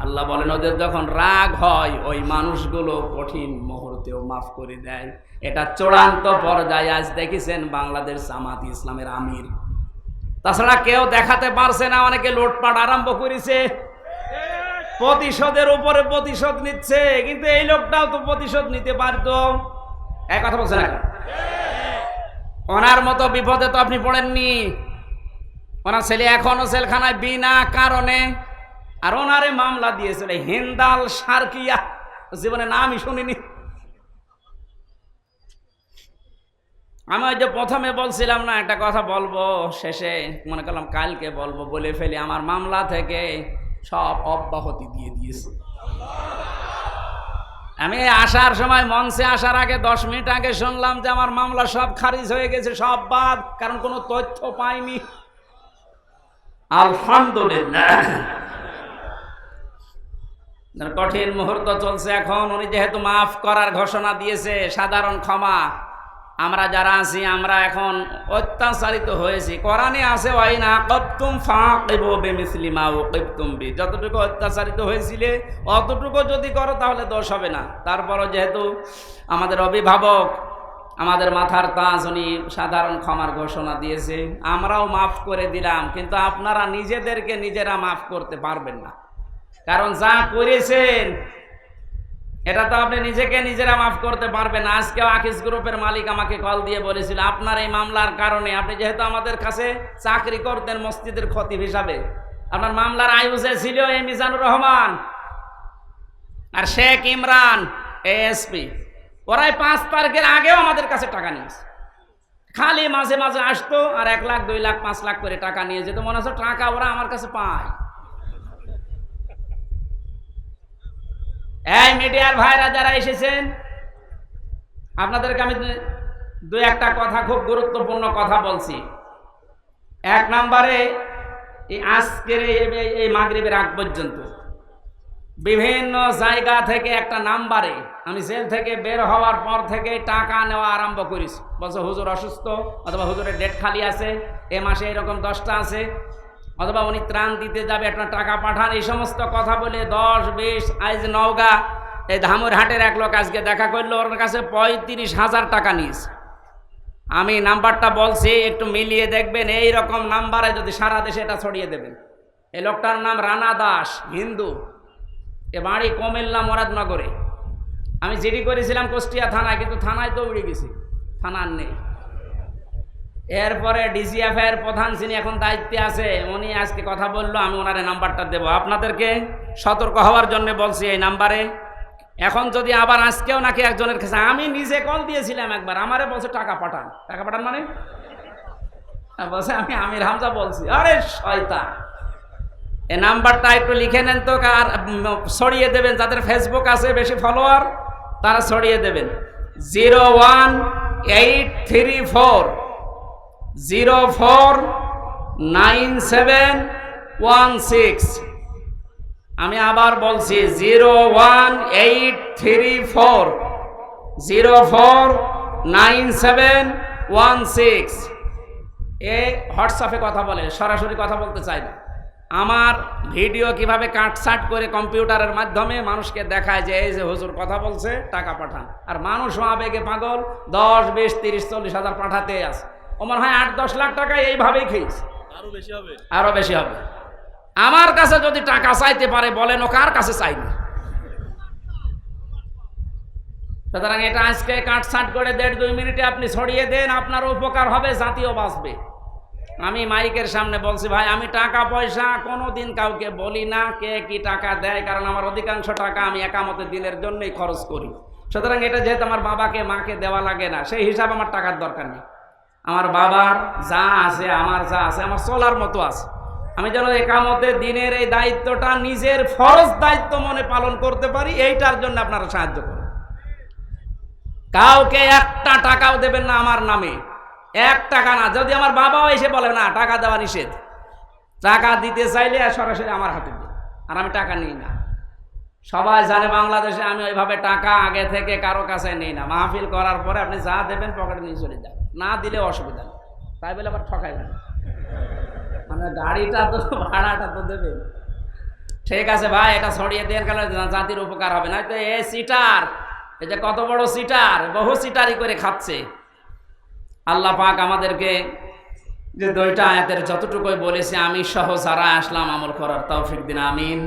আল্লাহ বলেন, ওদের যখন রাগ হয় ওই মানুষগুলো কঠিন মুহূর্তেও মাফ করে দেয়। এটা চূড়ান্ত পর্যায়ে আজ দেখেছেন বাংলাদেশ জামাত ইসলামের আমির। তাছাড়া কেউ দেখাতে পারছে না, অনেকে লুটপাট আরম্ভ করেছে, প্রতিশোধের উপরে প্রতিশোধ নিচ্ছে, কিন্তু এই লোকটাও তো প্রতিশোধ নিতে পারতো। এক কথা বলছে না, ওনার মতো বিপদে তো আপনি পড়েননি। ওনার ছেলে এখনো জেলখানায় বিনা কারণে, আর ওনারে মামলা দিয়েছিল হিন্দাল সার্কিয়া, জীবনে নামই শুনিনি। আমি ওই যে প্রথমে বলছিলাম না, একটা কথা বলবো, শেষে মনে করলাম কালকে বলবো, বলে ফেলি। আমার মামলা থেকে সব অব্যাহতি দিয়ে দিয়েছে। আমি আসার সময়, মঞ্চে আসার আগে 10 মিনিট আগে শুনলাম যে আমার মামলা সব খারিজ হয়ে গেছে, সব বাদ, কারণ কোনো তথ্য পাইনি। আলহামদুলিল্লাহ। কঠিন মুহূর্ত চলছে এখন। উনি যেহেতু মাফ করার ঘোষণা দিয়েছে, সাধারণ ক্ষমা, আমরা যারা আছি আমরা এখন অত্যাচারিত হয়েছি। কোরআনে আছে, ওয়াইনা কবতুম ফাকিবু বিমিসলি মা উকিবতুম বি, যতটুকু অত্যাচারিত হয়েছিলে অতটুকু যদি করো তাহলে দোষ হবে না। তারপরও যেহেতু আমাদের অভিভাবক, আমাদের মাথার তাজ, উনি সাধারণ ক্ষমার ঘোষণা দিয়েছে, আমরাও মাফ করে দিলাম। কিন্তু আপনারা নিজেদেরকে নিজেরা মাফ করতে পারবেন না, কারণ যা করেছেন এটা তো আপনি নিজেকে নিজেরা মাফ করতে পারবেন না। আজকেও আকিস গ্রুপের মালিক আমাকে কল দিয়ে বলেছিল, আপনার এই মামলার কারণে, আপনি যেহেতু আমাদের কাছে চাকরি করতেন মসজিদের খতিব হিসাবে, আপনার মামলার আয়ুষে ছিল এই মিজানুর রহমান আর শেখ ইমরান এএসপি, ওরাই 5 তারিখের আগেও আমাদের কাছে টাকা নিয়েছে। খালি মাঝে মাঝে আসতো আর 1 লাখ 2 লাখ 5 লাখ করে টাকা নিয়ে যেত, মনে হচ্ছে টাকা ওরা আমার কাছে পায়। এই মিডিয়ার ভাইরা যারা এসেছেন, আপনাদেরকে আমি 2-1টা কথা, খুব গুরুত্বপূর্ণ কথা বলছি। 1 নম্বরে, এই আজকের এই মাগরিবের আগ পর্যন্ত বিভিন্ন জায়গা থেকে একটা নাম্বারে আমি জেল থেকে বের হওয়ার পর থেকে টাকা নেওয়া আরম্ভ করেছি। বলছে হুজুর অসুস্থ, অথবা হুজুরের ডেট খালি আছে, এ মাসে এরকম 10টা আছে, অথবা উনি ত্রাণ দিতে যাবে, একটা টাকা পাঠান, এই সমস্ত কথা বলে 10, 20। আজ নওগাঁ এই ধামুরহাটের এক লোক আজকে দেখা করলো, ওর কাছে 35,000 টাকা নিয়েছে। আমি নাম্বারটা বলছি, একটু মিলিয়ে দেখবেন। এই রকম নাম্বারে যদি সারা দেশে এটা ছড়িয়ে দেবেন। এই লোকটার নাম রানা দাস, হিন্দু, এ বাড়ি কুমিল্লা মুরাদনগরে। আমি জিডি করেছিলাম কুষ্টিয়া থানায়, কিন্তু থানায় তো উড়ে গেছি, থানার নেই। এরপরে ডিজিএফ এর প্রধান যিনি এখন দায়িত্বে আছে, উনি আজকে কথা বললো, আমি ওনারে নাম্বারটা দেবো। আপনাদেরকে সতর্ক হওয়ার জন্য বলছি এই নাম্বারে। এখন যদি আবার আজকেও নাকি একজনের কাছে, আমি নিজে কল দিয়েছিলাম একবার, আমারে বলছে টাকা পাঠান। টাকা পাঠান মানে বলছে আমি আমির হামজা বলছি। আরে শয়তান, এই নাম্বারটা একটু লিখে নেন তো, আর ছড়িয়ে দেবেন। যাদের ফেসবুক আছে বেশি ফলোয়ার, তারা ছড়িয়ে দেবেন। 01834 049716। আমি আবার বলছি 01834 049716। এ হোয়াটসঅ্যাপে কথা বলে, সরাসরি কথা বলতে চাই না। আমার ভিডিও কিভাবে কাটছাট করে কম্পিউটারের মাধ্যমে মানুষকে দেখায় যে এই যে হুজুর কথা বলছে, টাকা পাঠান। আর মানুষ আবেগে পাগল, 10, 20, 30, 40 হাজার পাঠাতে আছে। ও মনে হয় 8-10 লাখ টাকা এইভাবেই খেয়েছে, আরো বেশি হবে। আমার কাছে যদি টাকা চাইতে পারে, বলেন ও কার কাছে চাইনি। সুতরাং এটা আজকে কাটছাট করে 1.5-2 মিনিটে আপনি ছড়িয়ে দেন, আপনার উপকার হবে, জাতীয় বাঁচবে। আমি মাইকের সামনে বলছি, ভাই আমি টাকা পয়সা কোনোদিন কাউকে বলি না কে কি টাকা দেয়, কারণ আমার অধিকাংশ টাকা আমি একামতে দিনের জন্যই খরচ করি। সুতরাং এটা যেহেতু আমার বাবাকে মাকে দেওয়া লাগে না, সেই হিসাব আমার টাকার দরকার নেই। আমার বাবার যা আছে, আমার যা আছে, আমার চলার মতো আছে। আমি যেন একামতে দিনের এই দায়িত্বটা নিজের ফরজ দায়িত্ব মনে পালন করতে পারি, এইটার জন্য আপনারা সাহায্য করুন। কাউকে একটা টাকাও দেবেন না আমার নামে, 1 টাকা না। যদি আমার বাবাও এসে বলে না টাকা দেওয়া নিষেধ, টাকা দিতে চাইলে সরাসরি আমার হাতে দিন, আর আমি টাকা নিই না। সবাই জানে বাংলাদেশে আমি ওইভাবে টাকা আগে থেকে কারো কাছে নিই না। মাহফিল করার পরে আপনি যা দেবেন পকেটে নিয়ে চলে যান, না দিলে অসুবিধা নেই। তাই বলে আবার ঠকাইবেন, মানে গাড়িটা তো ভাড়াটা তো দেবেন। ঠিক আছে ভাই, এটা ছড়িয়ে দেন, কারণ জাতির উপকার হবে। না তো এ সিটার, এই যে কত বড় সিটার, বহু সিটারি করে খাচ্ছে। আল্লাহ পাক আমাদেরকে যে 2টা আয়াতের যতটুকুই বলেছে আমি সহ যারা আসলাম আমল করার তৌফিক দিন, আমিন।